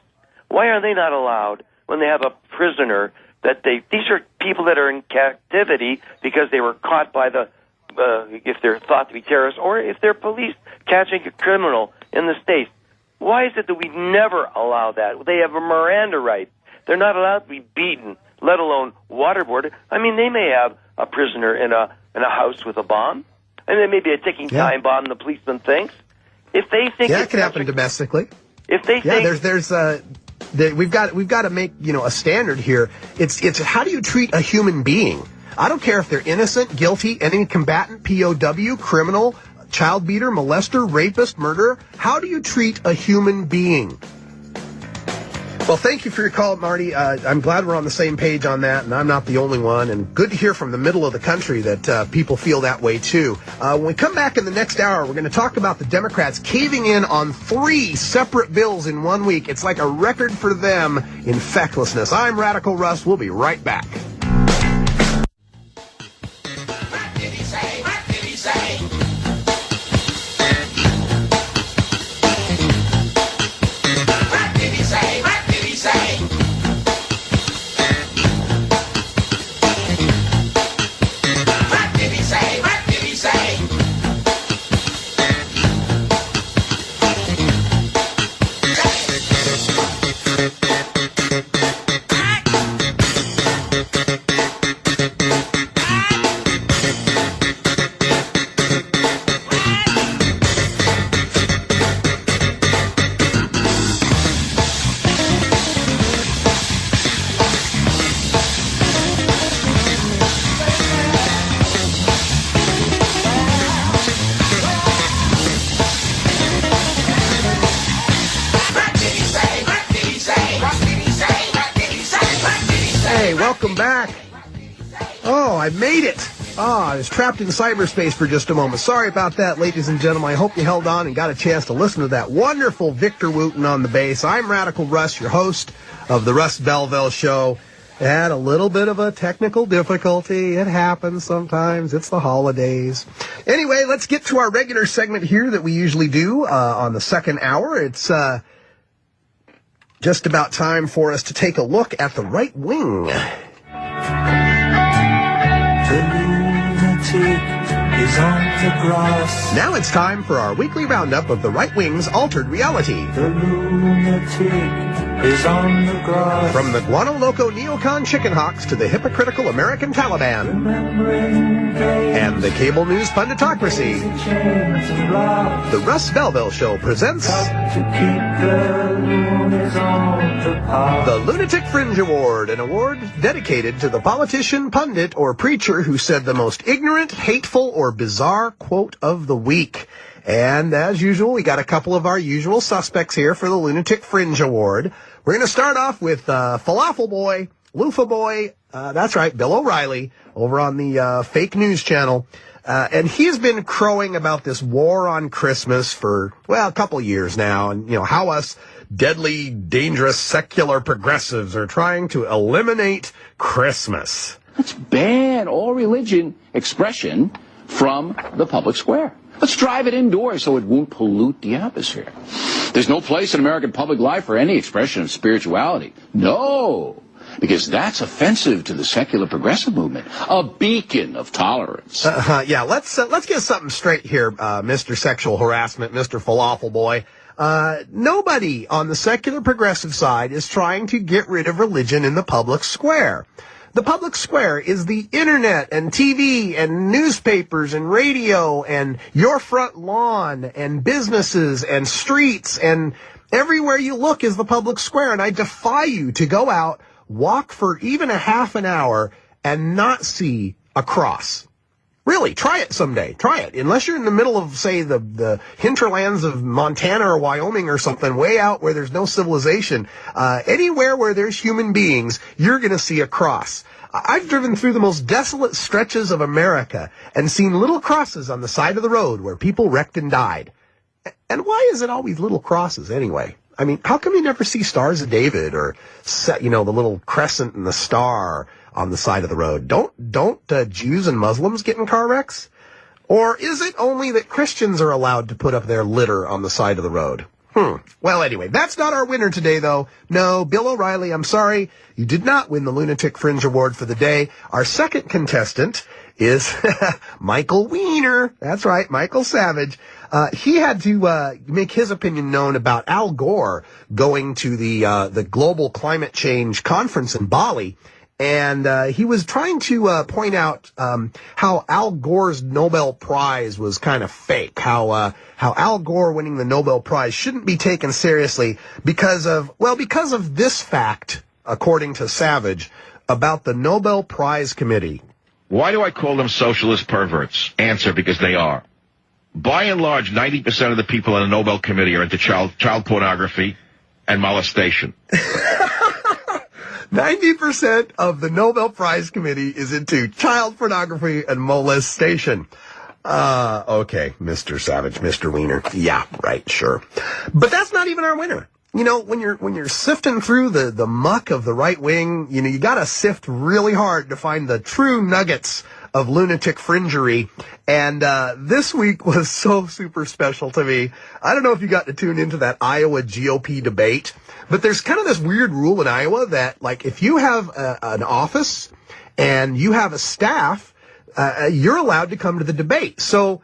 why are they not allowed when they have a prisoner that these are people that are in captivity because they were caught by if they're thought to be terrorists, or if they're police catching a criminal in the States. Why is it that we never allow that? They have a Miranda right. They're not allowed to be beaten, let alone waterboarded. I mean, they may have a prisoner in a house with a bomb, and there may be a ticking time bomb the policeman thinks. If they think it could happen domestically. If they think we've got to make, you know, a standard here. It's how do you treat a human being? I don't care if they're innocent, guilty, enemy combatant, POW, criminal, child beater, molester, rapist, murderer. How do you treat a human being? Well, thank you for your call, Marty. I'm glad we're on the same page on that, and I'm not the only one. And good to hear from the middle of the country that people feel that way, too. When we come back in the next hour, we're going to talk about the Democrats caving in on 3 separate bills in 1 week. It's like a record for them in fecklessness. I'm Radical Russ. We'll be right back. welcome back. Oh, I made it. I was trapped in cyberspace for just a moment. Sorry about that, ladies and gentlemen. I hope you held on and got a chance to listen to that wonderful Victor Wooten on the bass. I'm Radical Russ, your host of the Russ Belville Show. Had a little bit of a technical difficulty. It happens sometimes. It's the holidays. Anyway, let's get to our regular segment here that we usually do on the second hour. It's just about time for us to take a look at the right wing. The lunatic is on the grass. Now it's time for our weekly roundup of the right wing's altered reality. The lunatic is on the grass. From the Guano Loco neocon chicken hawks to the hypocritical American Taliban and the cable news punditocracy, the Russ Belville Show presents the Lunatic Fringe Award, an award dedicated to the politician, pundit, or preacher who said the most ignorant, hateful, or bizarre quote of the week. And as usual, we got a couple of our usual suspects here for the Lunatic Fringe Award. We're going to start off with Falafel Boy, Loofah Boy, that's right, Bill O'Reilly, over on the fake news channel. And he's been crowing about this war on Christmas for, well, a couple years now, and, how us deadly, dangerous, secular progressives are trying to eliminate Christmas. Let's ban all religion expression from the public square. Let's drive it indoors so it won't pollute the atmosphere. There's no place in American public life for any expression of spirituality. No, because that's offensive to the secular progressive movement, a beacon of tolerance. Yeah, let's get something straight here, Mr. Sexual Harassment, Mr. Falafel Boy. Nobody on the secular progressive side is trying to get rid of religion in the public square. The public square is the internet and TV and newspapers and radio and your front lawn and businesses and streets, and everywhere you look is the public square. And I defy you to go out, walk for even a half an hour and not see a cross. Really, try it someday. Try it. Unless you're in the middle of, say, the hinterlands of Montana or Wyoming or something, way out where there's no civilization, anywhere where there's human beings, you're going to see a cross. I've driven through the most desolate stretches of America and seen little crosses on the side of the road where people wrecked and died. And why is it always little crosses anyway? I mean, how come you never see Stars of David or, the little crescent and the star on the side of the road? Don't Jews and Muslims get in car wrecks? Or is it only that Christians are allowed to put up their litter on the side of the road? Well, anyway, that's not our winner today, though. No, Bill O'Reilly, I'm sorry. You did not win the Lunatic Fringe Award for the day. Our second contestant is Michael Weiner. That's right, Michael Savage. He had to make his opinion known about Al Gore going to the Global Climate Change Conference in Bali. And he was trying to point out how Al Gore's Nobel Prize was kind of fake, how Al Gore winning the Nobel Prize shouldn't be taken seriously because of this fact, according to Savage, about the Nobel Prize Committee. Why do I call them socialist perverts? Answer, because they are. By and large, 90% of the people in the Nobel Committee are into child pornography and molestation. 90% of the Nobel Prize Committee is into child pornography and molestation. Okay, Mr. Savage, Mr. Weiner. Yeah, right, sure. But that's not even our winner. When you're sifting through the muck of the right wing, you gotta sift really hard to find the true nuggets of lunatic fringery. And this week was so super special to me. I don't know if you got to tune into that Iowa GOP debate, but there's kind of this weird rule in Iowa that, like, if you have an office and you have a staff, you're allowed to come to the debate. So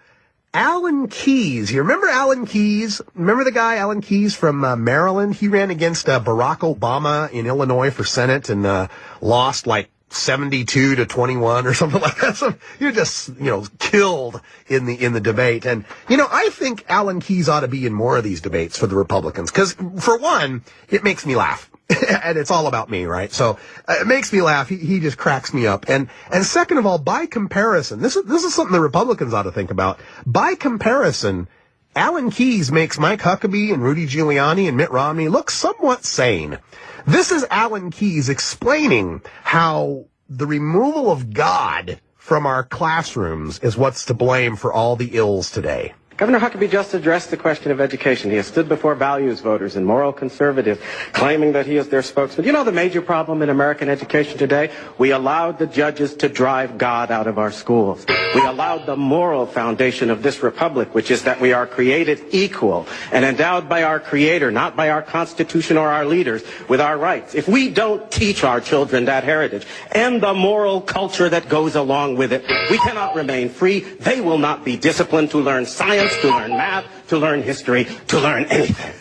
Alan Keyes, you remember Alan Keyes? Remember the guy, Alan Keyes from Maryland? He ran against Barack Obama in Illinois for Senate and lost like 72-21 or something like that. So you're just, killed in the debate. And, I think Alan Keyes ought to be in more of these debates for the Republicans. Because, for one, it makes me laugh. And it's all about me, right? So it makes me laugh. He just cracks me up. And second of all, by comparison, this is something the Republicans ought to think about. By comparison, Alan Keyes makes Mike Huckabee and Rudy Giuliani and Mitt Romney look somewhat sane. This is Alan Keyes explaining how the removal of God from our classrooms is what's to blame for all the ills today. Governor Huckabee just addressed the question of education. He has stood before values voters and moral conservatives, claiming that he is their spokesman. You know the major problem in American education today? We allowed the judges to drive God out of our schools. We allowed the moral foundation of this republic, which is that we are created equal and endowed by our Creator, not by our Constitution or our leaders, with our rights. If we don't teach our children that heritage and the moral culture that goes along with it, we cannot remain free. They will not be disciplined to learn science, to learn math, to learn history, to learn anything.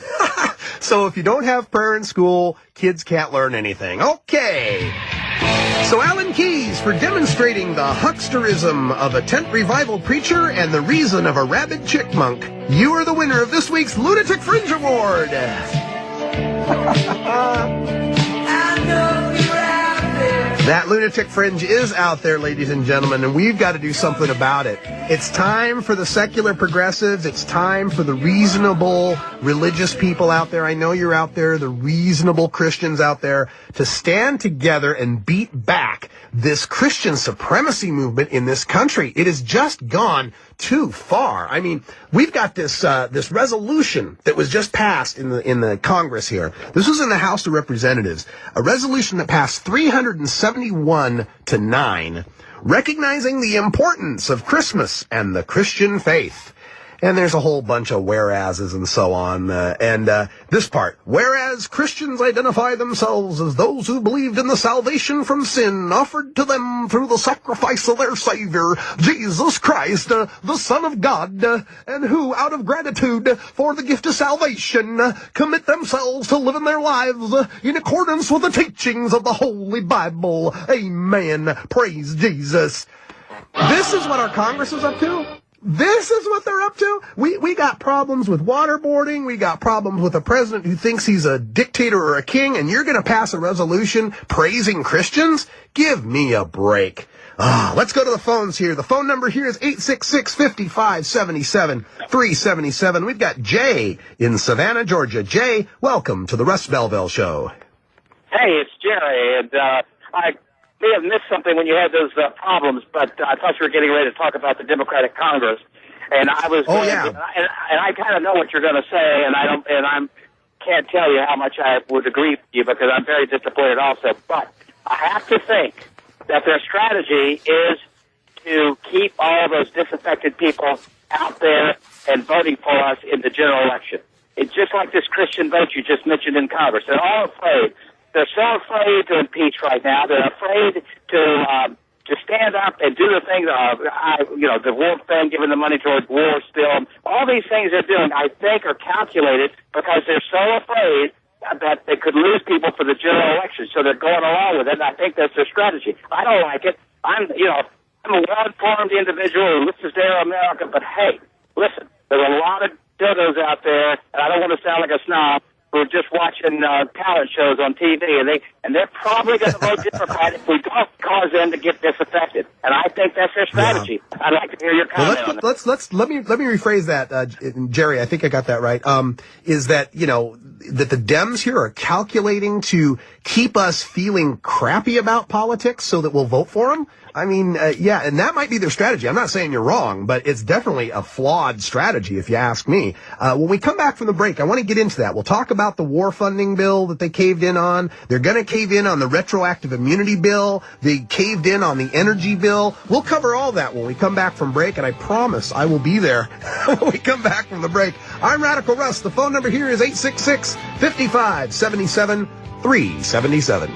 So if you don't have prayer in school, kids can't learn anything. Okay. So Alan Keyes for demonstrating the hucksterism of a tent revival preacher and the reason of a rabid chickmunk. You are the winner of this week's Lunatic Fringe Award. That lunatic fringe is out there, ladies and gentlemen, and we've got to do something about it. It's time for the secular progressives. It's time for the reasonable religious people out there. I know you're out there, the reasonable Christians out there, to stand together and beat back this Christian supremacy movement in this country. It has just gone too far. I mean, we've got this resolution that was just passed in the Congress here. This was in the House of Representatives, a resolution that passed 371-9, recognizing the importance of Christmas and the Christian faith. And there's a whole bunch of whereases and so on. This part, whereas Christians identify themselves as those who believed in the salvation from sin offered to them through the sacrifice of their Savior, Jesus Christ, the Son of God, and who, out of gratitude for the gift of salvation, commit themselves to living their lives in accordance with the teachings of the Holy Bible. Amen. Praise Jesus. This is what our Congress is up to? This is what they're up to? We got problems with waterboarding. We got problems with a president who thinks he's a dictator or a king, and you're going to pass a resolution praising Christians? Give me a break. Let's go to the phones here. The phone number here is 866-5577-377. We've got Jay in Savannah, Georgia. Jay, welcome to the Russ Belville Show. Hey, it's Jerry, and I may have missed something when you had those problems, but I thought you were getting ready to talk about the Democratic Congress, and I was. Oh yeah. And I kind of know what you're going to say, and I can't tell you how much I would agree with you because I'm very disappointed also. But I have to think that their strategy is to keep all those disaffected people out there and voting for us in the general election. It's just like this Christian vote you just mentioned in Congress. They're all afraid. They're so afraid to impeach right now. They're afraid to stand up and do the things, the war thing, giving the money towards war still. All these things they're doing, I think, are calculated because they're so afraid that they could lose people for the general election. So they're going along with it, and I think that's their strategy. I don't like it. I'm a well-informed individual who lives to dare America, but hey, listen, there's a lot of dildos out there, and I don't want to sound like a snob, who are just watching talent shows on TV, and they're probably going to vote Democrat if we don't cause them to get disaffected. And I think that's their strategy. Yeah. I'd like to hear your comment on that. Let me rephrase that, Jerry. I think I got that right. Is that that the Dems here are calculating to keep us feeling crappy about politics so that we'll vote for them? I mean, and that might be their strategy. I'm not saying you're wrong, but it's definitely a flawed strategy if you ask me. When we come back from the break, I want to get into that. We'll talk about the war funding bill that they caved in on. They're going to cave in on the retroactive immunity bill. They caved in on the energy bill. We'll cover all that when we come back from break, and I promise I will be there when we come back from the break. I'm Radical Russ. The phone number here is 866-5577-377.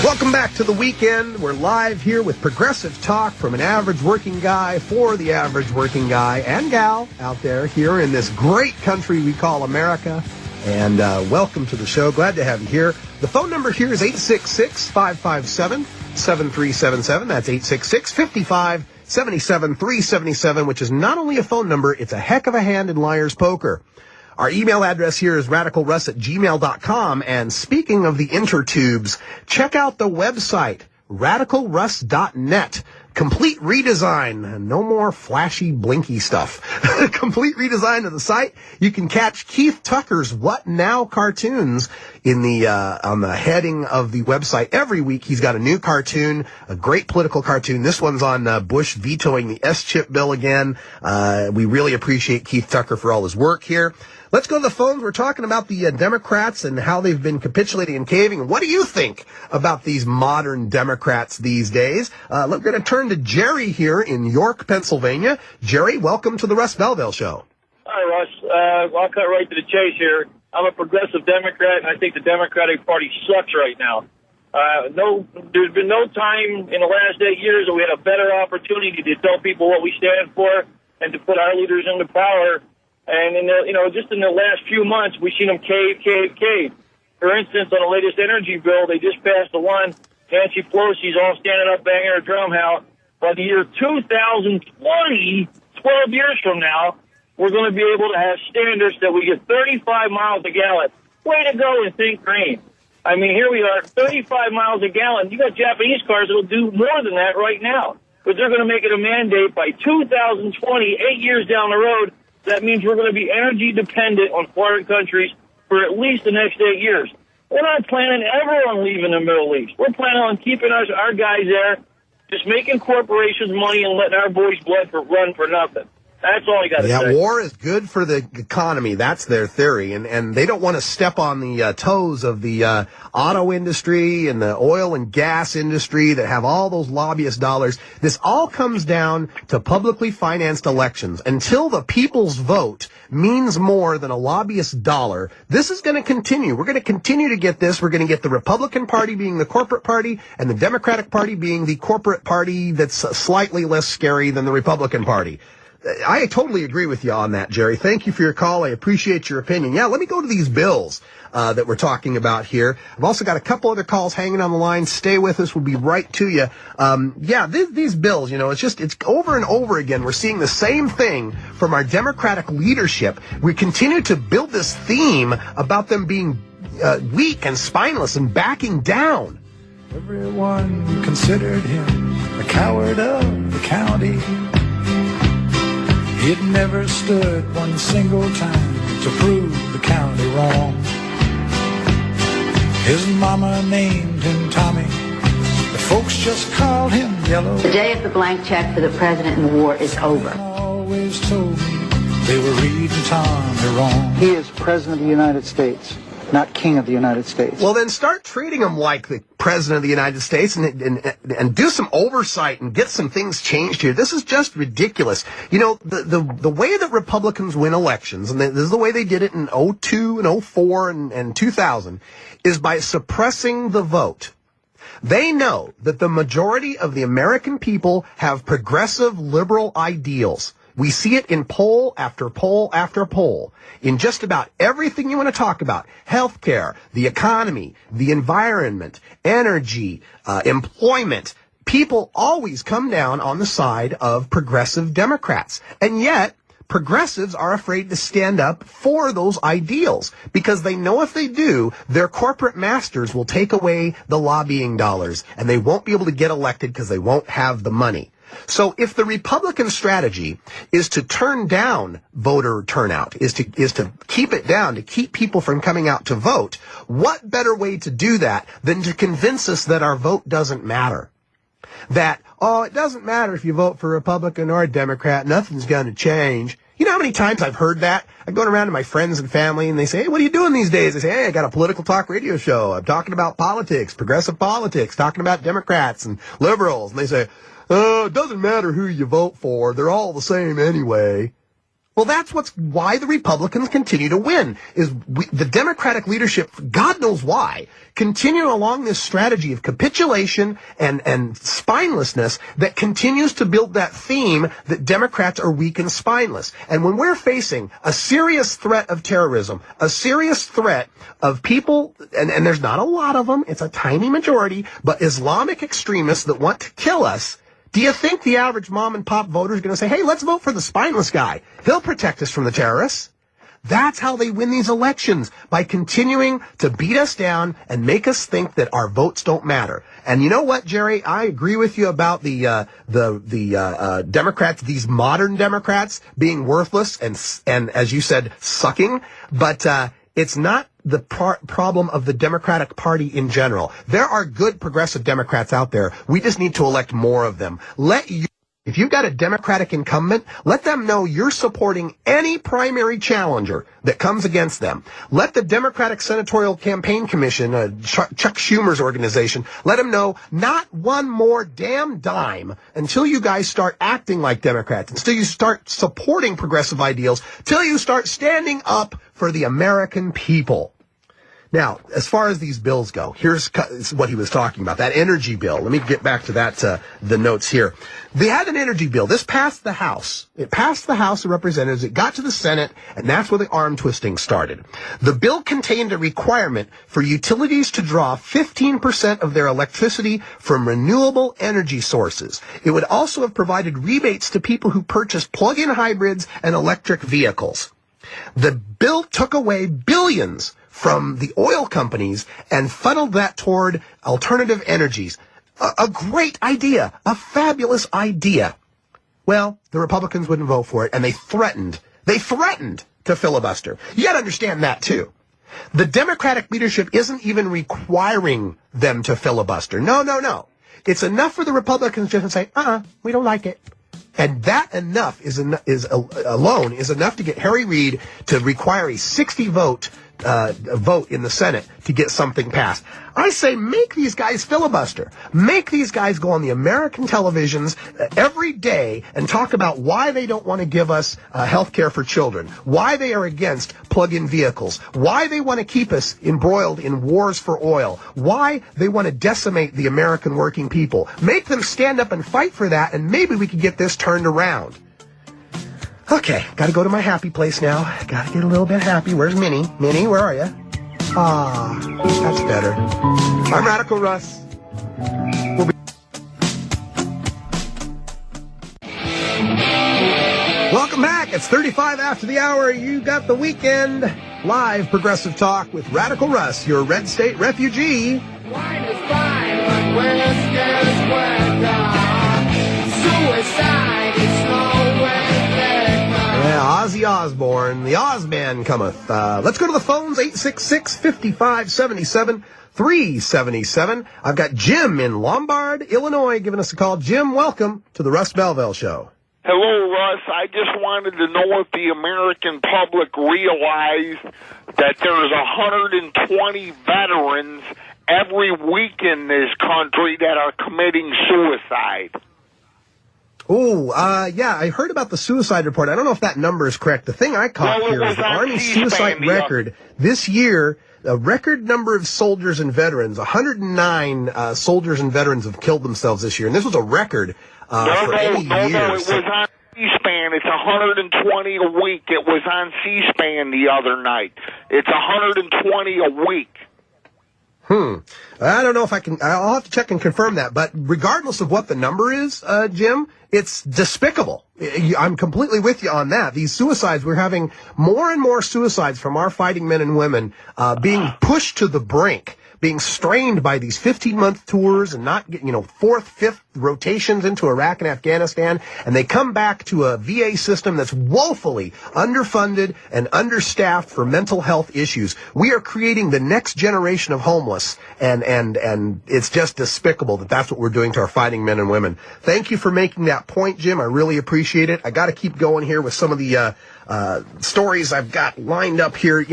Welcome back to the weekend. We're live here with progressive talk from an average working guy for the average working guy and gal out there here in this great country we call America. And welcome to the show. Glad to have you here. The phone number here is 866-557-7377. That's 866-5577-377, which is not only a phone number, it's a heck of a hand in liar's poker. Our email address here is radicalruss@gmail.com. And speaking of the intertubes, check out the website, radicalruss.net. complete redesign. No more flashy, blinky stuff. Complete redesign of the site. You can catch Keith Tucker's What Now cartoons in the on the heading of the website. Every week he's got a new cartoon, a great political cartoon. This one's on Bush vetoing the S-chip bill again. We really appreciate Keith Tucker for all his work here. Let's go to the phones. We're talking about the Democrats and how they've been capitulating and caving. What do you think about these modern Democrats these days? We're going to turn to Jerry here in York, Pennsylvania. Jerry, welcome to the Russ Belville Show. Hi, Russ. I'll cut right to the chase here. I'm a progressive Democrat, and I think the Democratic Party sucks right now. There's been no time in the last 8 years that we had a better opportunity to tell people what we stand for and to put our leaders into power. And just in the last few months, we've seen them cave. For instance, on the latest energy bill, they just passed the one. Nancy Pelosi's all standing up, banging her drum out. By the year 2020, 12 years from now, we're going to be able to have standards that we get 35 miles a gallon. Way to go and think green. I mean, here we are, 35 miles a gallon. You got Japanese cars that will do more than that right now. But they're going to make it a mandate by 2020, 8 years down the road. That means we're going to be energy dependent on foreign countries for at least the next 8 years. We're not planning ever on leaving the Middle East. We're planning on keeping our guys there, just making corporations money and letting our boys' blood run for nothing. That's all I got to say. Yeah, war is good for the economy. That's their theory. And they don't want to step on the toes of the auto industry and the oil and gas industry that have all those lobbyist dollars. This all comes down to publicly financed elections. Until the people's vote means more than a lobbyist dollar, this is going to continue. We're going to continue to get this. We're going to get the Republican Party being the corporate party and the Democratic Party being the corporate party that's slightly less scary than the Republican Party. I totally agree with you on that, Jerry. Thank you for your call. I appreciate your opinion. Yeah, let me go to these bills that we're talking about here. I've also got a couple other calls hanging on the line. Stay with us. We'll be right to you. These bills, it's over and over again. We're seeing the same thing from our Democratic leadership. We continue to build this theme about them being weak and spineless and backing down. Everyone considered him a coward of the county. It never stood one single time to prove the county wrong. His mama named him Tommy. The folks just called him Yellow. The day of the blank check for the president in the war is over. Always told me they were reading Tommy wrong. He is president of the United States, not king of the United States. Well, then start treating him like the president of the United States and do some oversight and get some things changed here. This is just ridiculous. The way that Republicans win elections, and this is the way they did it in 2002 and 2004 and 2000, is by suppressing the vote. They know that the majority of the American people have progressive liberal ideals. We see it in poll after poll after poll. In just about everything you want to talk about, healthcare, the economy, the environment, energy, employment, people always come down on the side of progressive Democrats. And yet, progressives are afraid to stand up for those ideals because they know if they do, their corporate masters will take away the lobbying dollars and they won't be able to get elected because they won't have the money. So if the Republican strategy is to turn down voter turnout, is to keep it down, to keep people from coming out to vote, what better way to do that than to convince us that our vote doesn't matter? That, it doesn't matter if you vote for Republican or Democrat, nothing's going to change. You know how many times I've heard that? I'm going around to my friends and family and they say, hey, what are you doing these days? I say, hey, I got a political talk radio show. I'm talking about politics, progressive politics, talking about Democrats and liberals. And they say, it doesn't matter who you vote for. They're all the same anyway. Well, that's why the Republicans continue to win, is the Democratic leadership, God knows why, continue along this strategy of capitulation and spinelessness that continues to build that theme that Democrats are weak and spineless. And when we're facing a serious threat of terrorism, a serious threat of people, and there's not a lot of them, it's a tiny majority, but Islamic extremists that want to kill us, do you think the average mom and pop voter is going to say, hey, let's vote for the spineless guy? He'll protect us from the terrorists. That's how they win these elections, by continuing to beat us down and make us think that our votes don't matter. And you know what, Jerry? I agree with you about the Democrats, these modern Democrats, being worthless and as you said, sucking. But it's not the problem of the Democratic Party in general. There are good progressive Democrats out there. We just need to elect more of them. If you've got a Democratic incumbent, let them know you're supporting any primary challenger that comes against them. Let the Democratic Senatorial Campaign Commission, Chuck Schumer's organization, let them know not one more damn dime until you guys start acting like Democrats, until you start supporting progressive ideals, till you start standing up for the American people. Now, as far as these bills go, here's what he was talking about, that energy bill. Let me get back to that, the notes here. They had an energy bill. This passed the House. It passed the House of Representatives. It got to the Senate, and that's where the arm twisting started. The bill contained a requirement for utilities to draw 15% of their electricity from renewable energy sources. It would also have provided rebates to people who purchase plug-in hybrids and electric vehicles. The bill took away billions from the oil companies and funneled that toward alternative energies. A great idea, a fabulous idea. Well, the Republicans wouldn't vote for it, and they threatened to filibuster. You gotta understand that, too. The Democratic leadership isn't even requiring them to filibuster. No. It's enough for the Republicans just to say, we don't like it. And that enough is alone enough to get Harry Reid to require a 60 vote in the Senate to get something passed. I say make these guys filibuster. Make these guys go on the American televisions every day and talk about why they don't want to give us health care for children, why they are against plug-in vehicles, why they want to keep us embroiled in wars for oil, why they want to decimate the American working people. Make them stand up and fight for that, and maybe we could get this turned around. Okay, gotta go to my happy place now. Gotta get a little bit happy. Where's Minnie? Minnie, where are you? That's better. I'm Radical Russ. We'll be Welcome back. It's 35 after the hour. You got the weekend. Live progressive talk with Radical Russ, your red state refugee. Wine is fine, but whiskey is wet. Suicide is nowhere. Yeah, Ozzy Osbourne, the Ozman cometh. Let's go to the phones, 866-5577, 377. I've got Jim in Lombard, Illinois, giving us a call. Jim, welcome to the Russ Belville Show. Hello, Russ. I just wanted to know if the American public realized that there's 120 veterans every week in this country that are committing suicide. Yeah, I heard about the suicide report. I don't know if that number is correct. The thing I caught here is the Army suicide record. This year, a record number of soldiers and veterans, 109 soldiers and veterans have killed themselves this year. And this was a record for any year. No, it was on C-SPAN. It's 120 a week. It was on C-SPAN the other night. It's 120 a week. I don't know if I'll have to check and confirm that, but regardless of what the number is, Jim, it's despicable. I'm completely with you on that. These suicides, we're having more and more suicides from our fighting men and women, being pushed to the brink, being strained by these 15-month tours and not getting, fourth, fifth rotations into Iraq and Afghanistan, and they come back to a VA system that's woefully underfunded and understaffed for mental health issues. We are creating the next generation of homeless, and it's just despicable that that's what we're doing to our fighting men and women. Thank you for making that point, Jim. I really appreciate it. I got to keep going here with some of the stories I've got lined up here.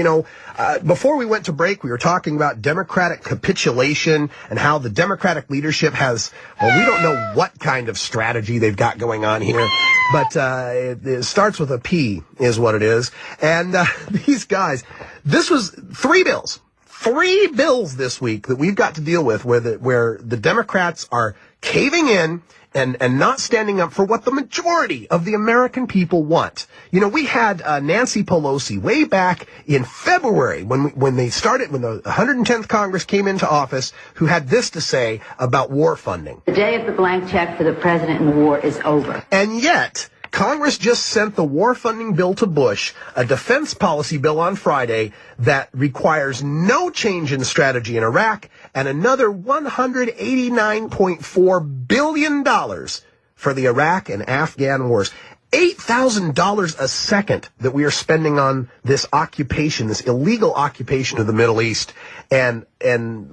Before we went to break, we were talking about Democratic capitulation and how the Democratic leadership has, we don't know what kind of strategy they've got going on here, but it starts with a P is what it is. And these guys, this was three bills this week that we've got to deal with where the Democrats are caving in and not standing up for what the majority of the American people want. We had Nancy Pelosi way back in February when the 110th Congress came into office, who had this to say about war funding. The day of the blank check for the president in the war is over. And yet, Congress just sent the war funding bill to Bush, a defense policy bill on Friday that requires no change in strategy in Iraq, and another $189.4 billion for the Iraq and Afghan wars. $8,000 a second that we are spending on this occupation, this illegal occupation of the Middle East, and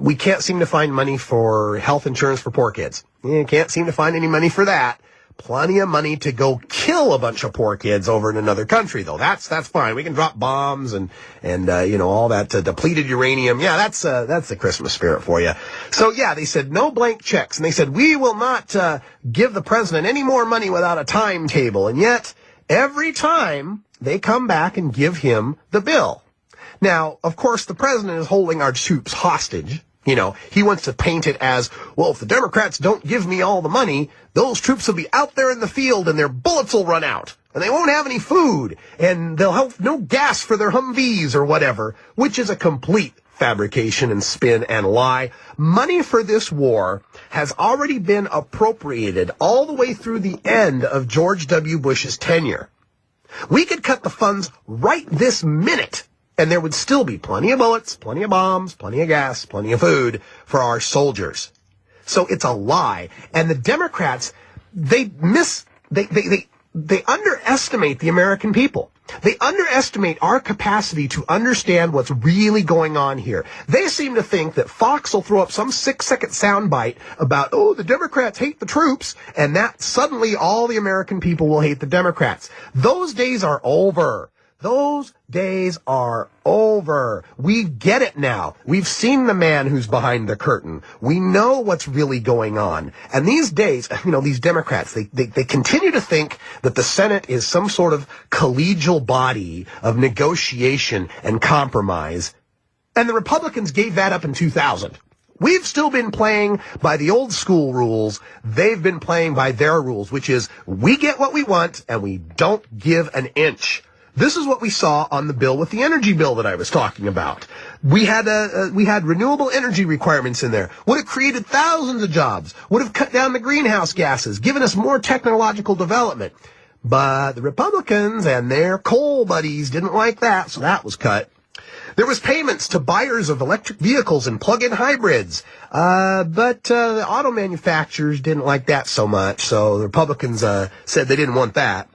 we can't seem to find money for health insurance for poor kids. You can't seem to find any money for that. Plenty of money to go kill a bunch of poor kids over in another country, though. That's fine. We can drop bombs and all that depleted uranium. Yeah, that's the Christmas spirit for you. So yeah, they said no blank checks, and they said we will not give the president any more money without a timetable. And yet, every time they come back and give him the bill. Now, of course, the president is holding our troops hostage. You know, he wants to paint it as, well, if the Democrats don't give me all the money, those troops will be out there in the field and their bullets will run out. And they won't have any food. And they'll have no gas for their Humvees or whatever, which is a complete fabrication and spin and lie. Money for this war has already been appropriated all the way through the end of George W. Bush's tenure. We could cut the funds right this minute, and there would still be plenty of bullets, plenty of bombs, plenty of gas, plenty of food for our soldiers. So it's a lie. And the Democrats, they underestimate the American people. They underestimate our capacity to understand what's really going on here. They seem to think that Fox will throw up some 6-second soundbite about, oh, the Democrats hate the troops, and that suddenly all the American people will hate the Democrats. Those days are over. Those days are over. We get it now. We've seen the man who's behind the curtain. We know what's really going on. And these days, these Democrats, they continue to think that the Senate is some sort of collegial body of negotiation and compromise. And the Republicans gave that up in 2000. We've still been playing by the old school rules. They've been playing by their rules, which is we get what we want and we don't give an inch. This is what we saw on the bill with the energy bill that I was talking about. We had renewable energy requirements in there. Would have created thousands of jobs. Would have cut down the greenhouse gases, given us more technological development. But the Republicans and their coal buddies didn't like that, so that was cut. There was payments to buyers of electric vehicles and plug-in hybrids. But the auto manufacturers didn't like that so much, so the Republicans said they didn't want that.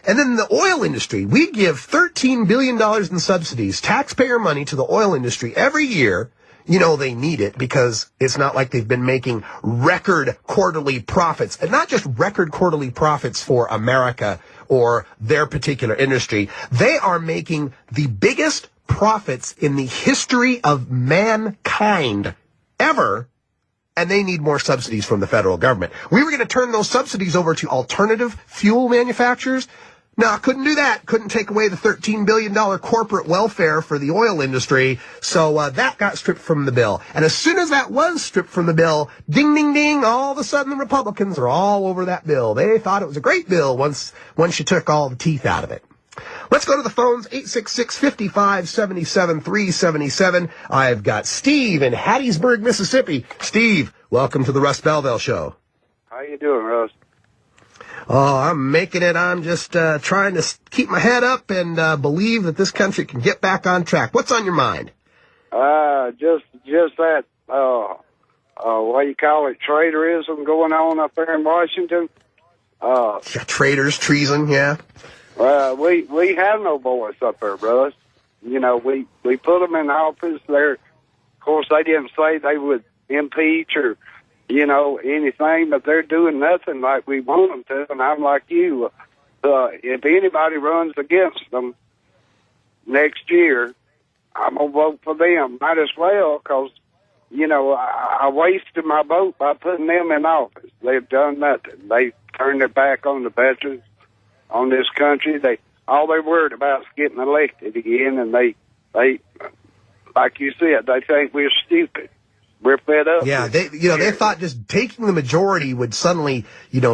And then the oil industry, we give $13 billion in subsidies, taxpayer money to the oil industry every year. They need it because it's not like they've been making record quarterly profits, and not just record quarterly profits for America or their particular industry. They are making the biggest profits in the history of mankind ever. And they need more subsidies from the federal government. We were going to turn those subsidies over to alternative fuel manufacturers. No, couldn't do that. Couldn't take away the $13 billion corporate welfare for the oil industry. So that got stripped from the bill. And as soon as that was stripped from the bill, ding, ding, ding, all of a sudden the Republicans are all over that bill. They thought it was a great bill once you took all the teeth out of it. Let's go to the phones, 866-5577-377. I've got Steve in Hattiesburg, Mississippi. Steve, welcome to the Russ Belville Show. How you doing, Russ? Oh, I'm making it. I'm just trying to keep my head up and believe that this country can get back on track. What's on your mind? Just that, what you call it, traitorism going on up there in Washington. Traitors, treason, yeah. We have no voice up there, brothers. We put them in office there. Of course, they didn't say they would impeach or anything, but they're doing nothing like we want them to. And I'm like you. If anybody runs against them next year, I'm going to vote for them. Might as well, because, I wasted my vote by putting them in office. They've done nothing. They turned their back on the veterans, on this country. All they're worried about is getting elected again, and they like you said, they think we're stupid. We're fed up. Yeah, they thought just taking the majority would suddenly,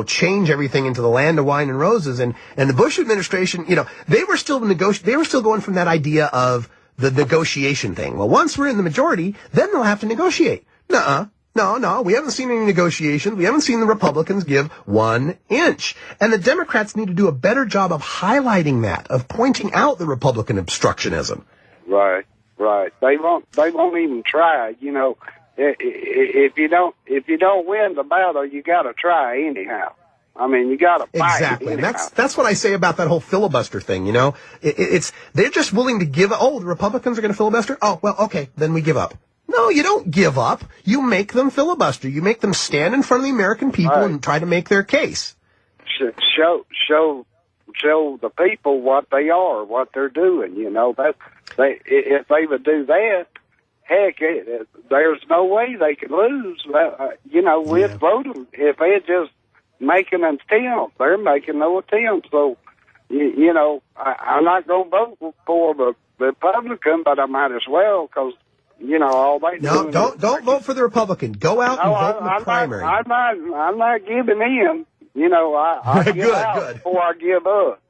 change everything into the land of wine and roses. And the Bush administration, they were still going from that idea of the negotiation thing. Well, once we're in the majority, then they'll have to negotiate. Nuh-uh. No, we haven't seen any negotiations. We haven't seen the Republicans give 1 inch. And the Democrats need to do a better job of highlighting that, of pointing out the Republican obstructionism. Right. They won't even try. You know, if you don't win the battle, you got to try anyhow. I mean, you got to fight. Exactly. Anyhow. And that's what I say about that whole filibuster thing. You know, it's they're just willing to give. Oh, the Republicans are going to filibuster. Oh, well, okay, then we give up. No, you don't give up. You make them filibuster. You make them stand in front of the American people and try to make their case. Show the people what they are, what they're doing. You know, if they would do that, heck, there's no way they could lose. You know, we'd vote them if they just make an attempt. They're making no attempt. So, you know, I'm not going to vote for the Republican, but I might as well because. You know, all they do. No, don't vote for the Republican. Go out and vote in the primary. I'm not giving in. You know, I give out before I give up.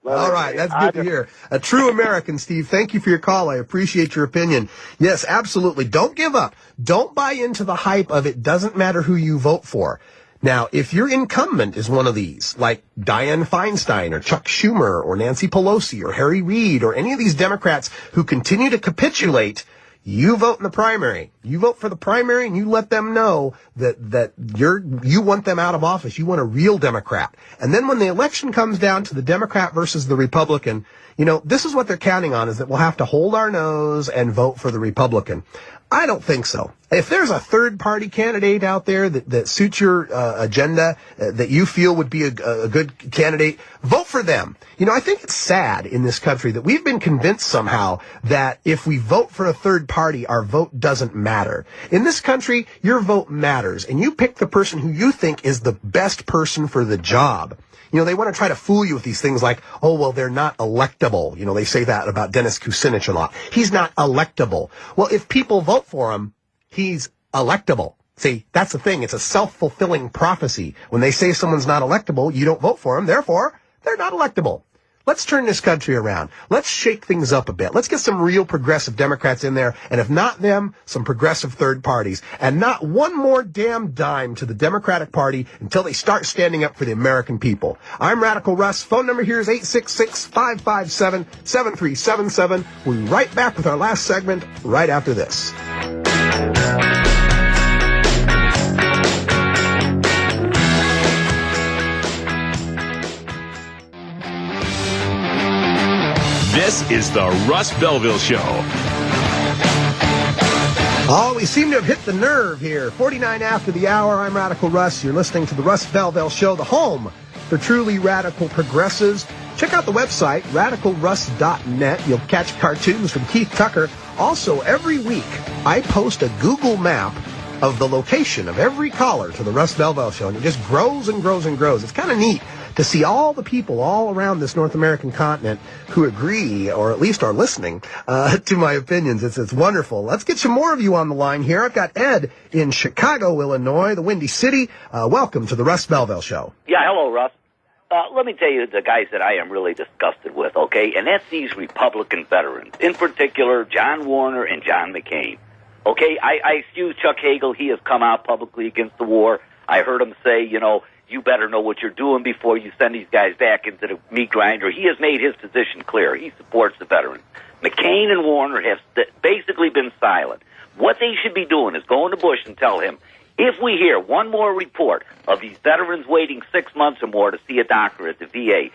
But all right, that's good to hear. A true American, Steve. Thank you for your call. I appreciate your opinion. Yes, absolutely. Don't give up. Don't buy into the hype of it doesn't matter who you vote for. Now, if your incumbent is one of these, like Dianne Feinstein or Chuck Schumer or Nancy Pelosi or Harry Reid or any of these Democrats who continue to capitulate, you vote in the primary. You vote for the primary and you let them know that you want them out of office. You want a real Democrat. And then when the election comes down to the Democrat versus the Republican, you know, this is what they're counting on, is that we'll have to hold our nose and vote for the Republican. I don't think so. If there's a third-party candidate out there that suits your agenda, that you feel would be a good candidate, vote for them. You know, I think it's sad in this country that we've been convinced somehow that if we vote for a third party, our vote doesn't matter. In this country, your vote matters, and you pick the person who you think is the best person for the job. You know, they want to try to fool you with these things like, oh, well, they're not electable. You know, they say that about Dennis Kucinich a lot. He's not electable. Well, if people vote for him, he's electable. See, that's the thing. It's a self-fulfilling prophecy. When they say someone's not electable, you don't vote for him. Therefore, they're not electable. Let's turn this country around. Let's shake things up a bit. Let's get some real progressive Democrats in there. And if not them, some progressive third parties. And not one more damn dime to the Democratic Party until they start standing up for the American people. I'm Radical Russ. Phone number here is 866-557-7377. We'll be right back with our last segment right after this. This is the Russ Belville Show. Oh, we seem to have hit the nerve here. 49 after the hour. I'm Radical Russ. You're listening to the Russ Belville Show, the home for truly radical progressives. Check out the website, radicalruss.net. You'll catch cartoons from Keith Tucker. Also, every week, I post a Google map of the location of every caller to the Russ Belville Show, and it just grows and grows and grows. It's kind of neat to see all the people all around this North American continent who agree, or at least are listening, to my opinions. It's wonderful. Let's get some more of you on the line here. I've got Ed in Chicago, Illinois, the Windy City. Welcome to the Russ Belville Show. Yeah, hello, Russ. Let me tell you the guys that I am really disgusted with, okay? And that's these Republican veterans, in particular John Warner and John McCain. Okay, I excuse Chuck Hagel. He has come out publicly against the war. I heard him say, you know, you better know what you're doing before you send these guys back into the meat grinder. He has made his position clear. He supports the veterans. McCain and Warner have basically been silent. What they should be doing is going to Bush and tell him, if we hear one more report of these veterans waiting 6 months or more to see a doctor at the VA,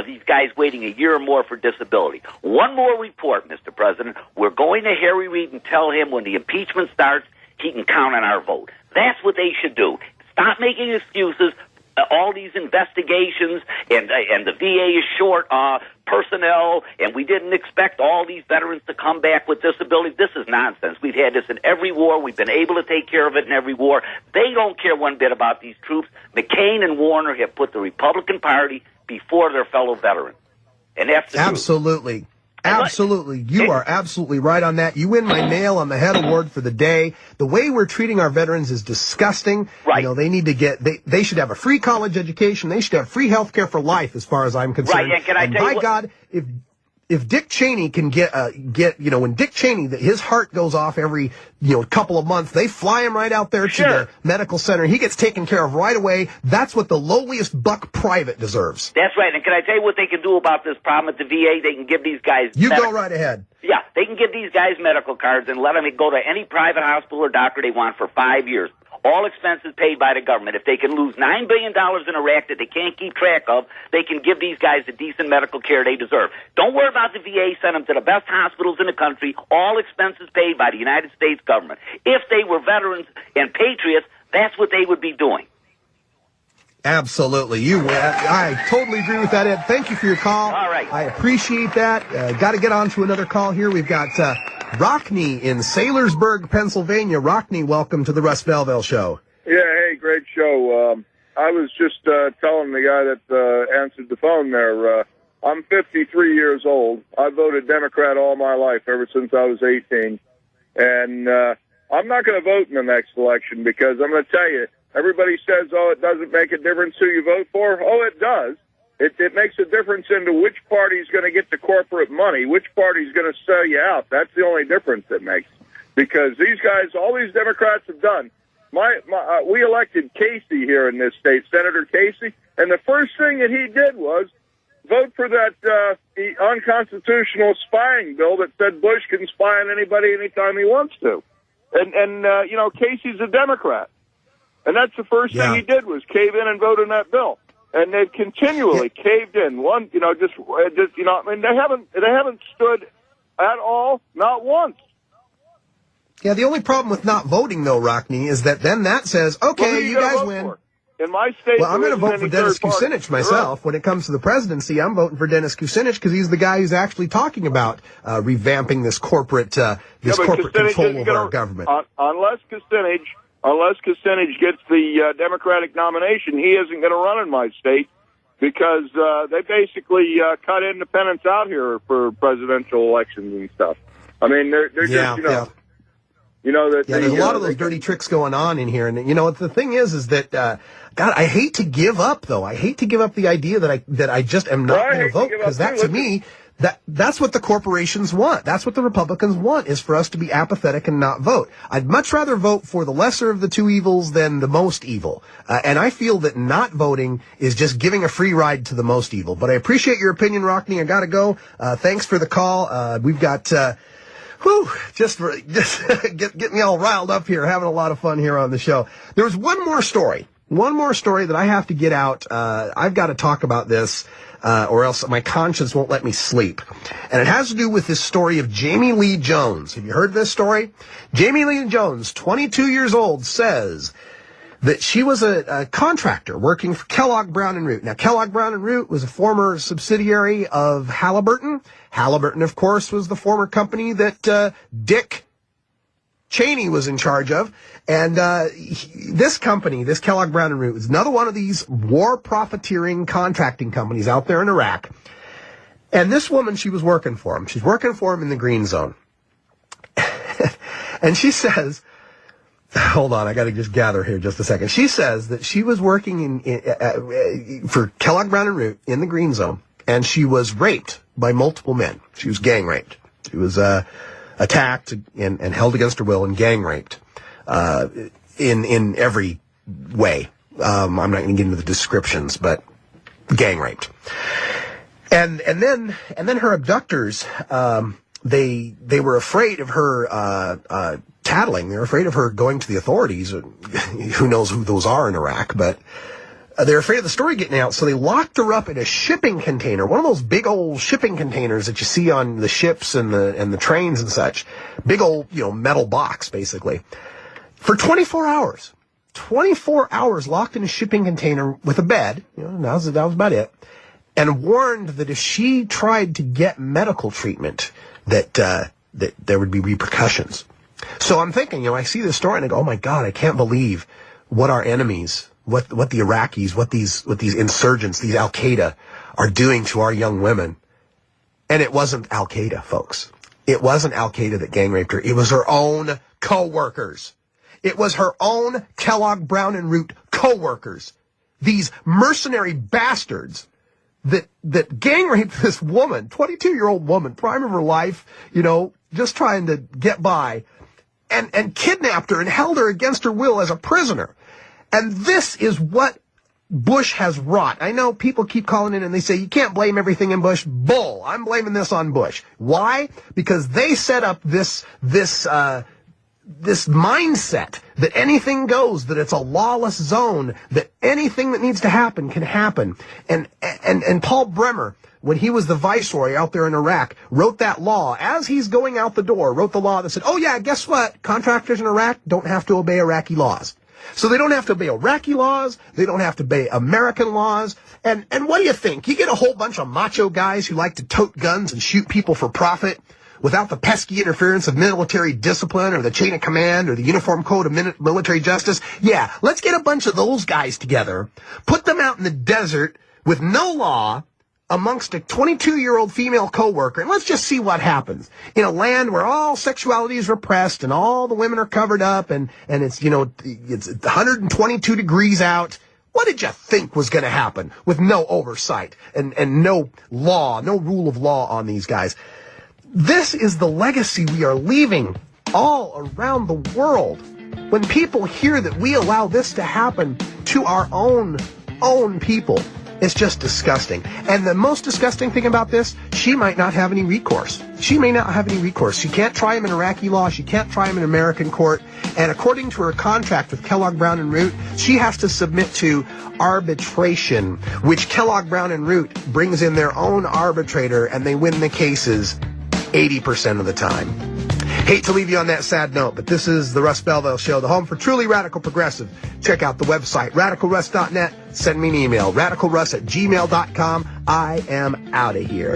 these guys waiting a year or more for disability, one more report, Mr. President, we're going to Harry Reid and tell him when the impeachment starts, he can count on our vote. That's what they should do. Stop making excuses. All these investigations, and the VA is short personnel, and we didn't expect all these veterans to come back with disabilities. This is nonsense. We've had this in every war. We've been able to take care of it in every war. They don't care one bit about these troops. McCain and Warner have put the Republican Party before their fellow veterans. And that's the Absolutely. truth. Absolutely. You are absolutely right on that. You win my Nail on the Head award for the day. The way we're treating our veterans is disgusting. Right. You know, they need to get, they should have a free college education. They should have free health care for life, as far as I'm concerned. Right. And can I tell you God, if Dick Cheney can get, when Dick Cheney, his heart goes off every, couple of months, they fly him right out there to the medical center. He gets taken care of right away. That's what the lowliest buck private deserves. That's right. And can I tell you what they can do about this problem at the VA? They can give these guys... You go right ahead. Yeah, they can give these guys medical cards and let them go to any private hospital or doctor they want for 5 years. All expenses paid by the government. If they can lose $9 billion in Iraq that they can't keep track of, they can give these guys the decent medical care they deserve. Don't worry about the VA. Send them to the best hospitals in the country. All expenses paid by the United States government. If they were veterans and patriots, that's what they would be doing. Absolutely. I totally agree with that, Ed. Thank you for your call. All right. I appreciate that. Got to get on to another call here. We've got Rockney in Saylorsburg, Pennsylvania. Rockney, welcome to the Russ Belville Show. Yeah, hey, great show. I was just telling the guy that answered the phone there, I'm 53 years old. I voted Democrat all my life, ever since I was 18. And I'm not going to vote in the next election because I'm going to tell you, everybody says, oh, it doesn't make a difference who you vote for. Oh, it does. It makes a difference into which party is going to get the corporate money, which party is going to sell you out. That's the only difference it makes. Because these guys, all these Democrats have done. We elected Casey here in this state, Senator Casey, and the first thing that he did was vote for that unconstitutional spying bill that said Bush can spy on anybody anytime he wants to. And Casey's a Democrat. And that's the first thing he did was cave in and vote in that bill. And they've continually caved in. I mean, they haven't stood at all, not once. Yeah, the only problem with not voting, though, Rockney, is that then that says, okay, you guys win. In my state, well, I'm going to vote for Dennis Kucinich myself. When it comes to the presidency, I'm voting for Dennis Kucinich because he's the guy who's actually talking about revamping this corporate control over our government. Unless Kucinich gets the Democratic nomination, he isn't going to run in my state because they basically cut independents out here for presidential elections and stuff. I mean, they're just, there's a lot of those dirty tricks going on in here. And, the thing is that, God, I hate to give up, though. I hate to give up the idea that I just am not going to vote because that, to me, that's what the corporations want. That's what the Republicans want, is for us to be apathetic and not vote. I'd much rather vote for the lesser of the two evils than the most evil. And I feel that not voting is just giving a free ride to the most evil. But I appreciate your opinion, Rockney. I got to go. Thanks for the call. We've got... just get me all riled up here, having a lot of fun here on the show. There's one more story that I have to get out. I've got to talk about this, or else my conscience won't let me sleep. And it has to do with this story of Jamie Lee Jones. Have you heard this story? Jamie Lee Jones, 22 years old, says that she was a contractor working for Kellogg Brown & Root. Now, Kellogg Brown & Root was a former subsidiary of Halliburton. Halliburton, of course, was the former company that Dick Cheney was in charge of. And this company, this Kellogg Brown & Root, is another one of these war profiteering contracting companies out there in Iraq. And this woman, she was working for him. She's working for him in the green zone. And she says... Hold on, I got to just gather here just a second. She says that she was working for Kellogg Brown & Root in the green zone, and she was raped by multiple men. She was gang raped. She was attacked and held against her will and gang raped in every way. I'm not going to get into the descriptions, but gang raped. And then her abductors, they were afraid of her tattling. They're afraid of her going to the authorities. Who knows who those are in Iraq, but they're afraid of the story getting out, so they locked her up in a shipping container, one of those big old shipping containers that you see on the ships and the trains and such. Big old, metal box, basically. For 24 hours. 24 hours locked in a shipping container with a bed. That was about it. And warned that if she tried to get medical treatment, that there would be repercussions. So I'm thinking, I see this story and I go, oh my God, I can't believe what our enemies, what the Iraqis, what these insurgents, these Al-Qaeda are doing to our young women. And it wasn't Al-Qaeda, folks. It wasn't Al-Qaeda that gang raped her. It was her own co-workers. It was her own Kellogg Brown & Root co-workers. These mercenary bastards that gang raped this woman, 22-year-old woman, prime of her life, just trying to get by, and kidnapped her and held her against her will as a prisoner. And this is what Bush has wrought. I know people keep calling in and they say, you can't blame everything in Bush. Bull. I'm blaming this on Bush. Why? Because they set up this mindset that anything goes, that it's a lawless zone, that anything that needs to happen can happen. And Paul Bremer, when he was the viceroy out there in Iraq, wrote that law as he's going out the door, wrote the law that said, oh yeah, guess what? Contractors in Iraq don't have to obey Iraqi laws. So they don't have to obey Iraqi laws, they don't have to obey American laws. And what do you think? You get a whole bunch of macho guys who like to tote guns and shoot people for profit without the pesky interference of military discipline or the chain of command or the uniform code of military justice. Yeah, let's get a bunch of those guys together, put them out in the desert with no law amongst a 22-year-old female coworker, and let's just see what happens. In a land where all sexuality is repressed and all the women are covered up and it's, it's 122 degrees out. What did you think was going to happen with no oversight and no law, no rule of law on these guys? This is the legacy we are leaving all around the world. When people hear that we allow this to happen to our own people, it's just disgusting. And the most disgusting thing about this, she might not have any recourse. She may not have any recourse. She can't try him in Iraqi law. She can't try him in American court. And according to her contract with Kellogg, Brown & Root, she has to submit to arbitration, which Kellogg, Brown & Root brings in their own arbitrator, and they win the cases 80% of the time. Hate to leave you on that sad note, but this is the Russ Belville Show, the home for truly radical progressive. Check out the website, radicalruss.net. Send me an email, radicalruss@gmail.com. I am out of here.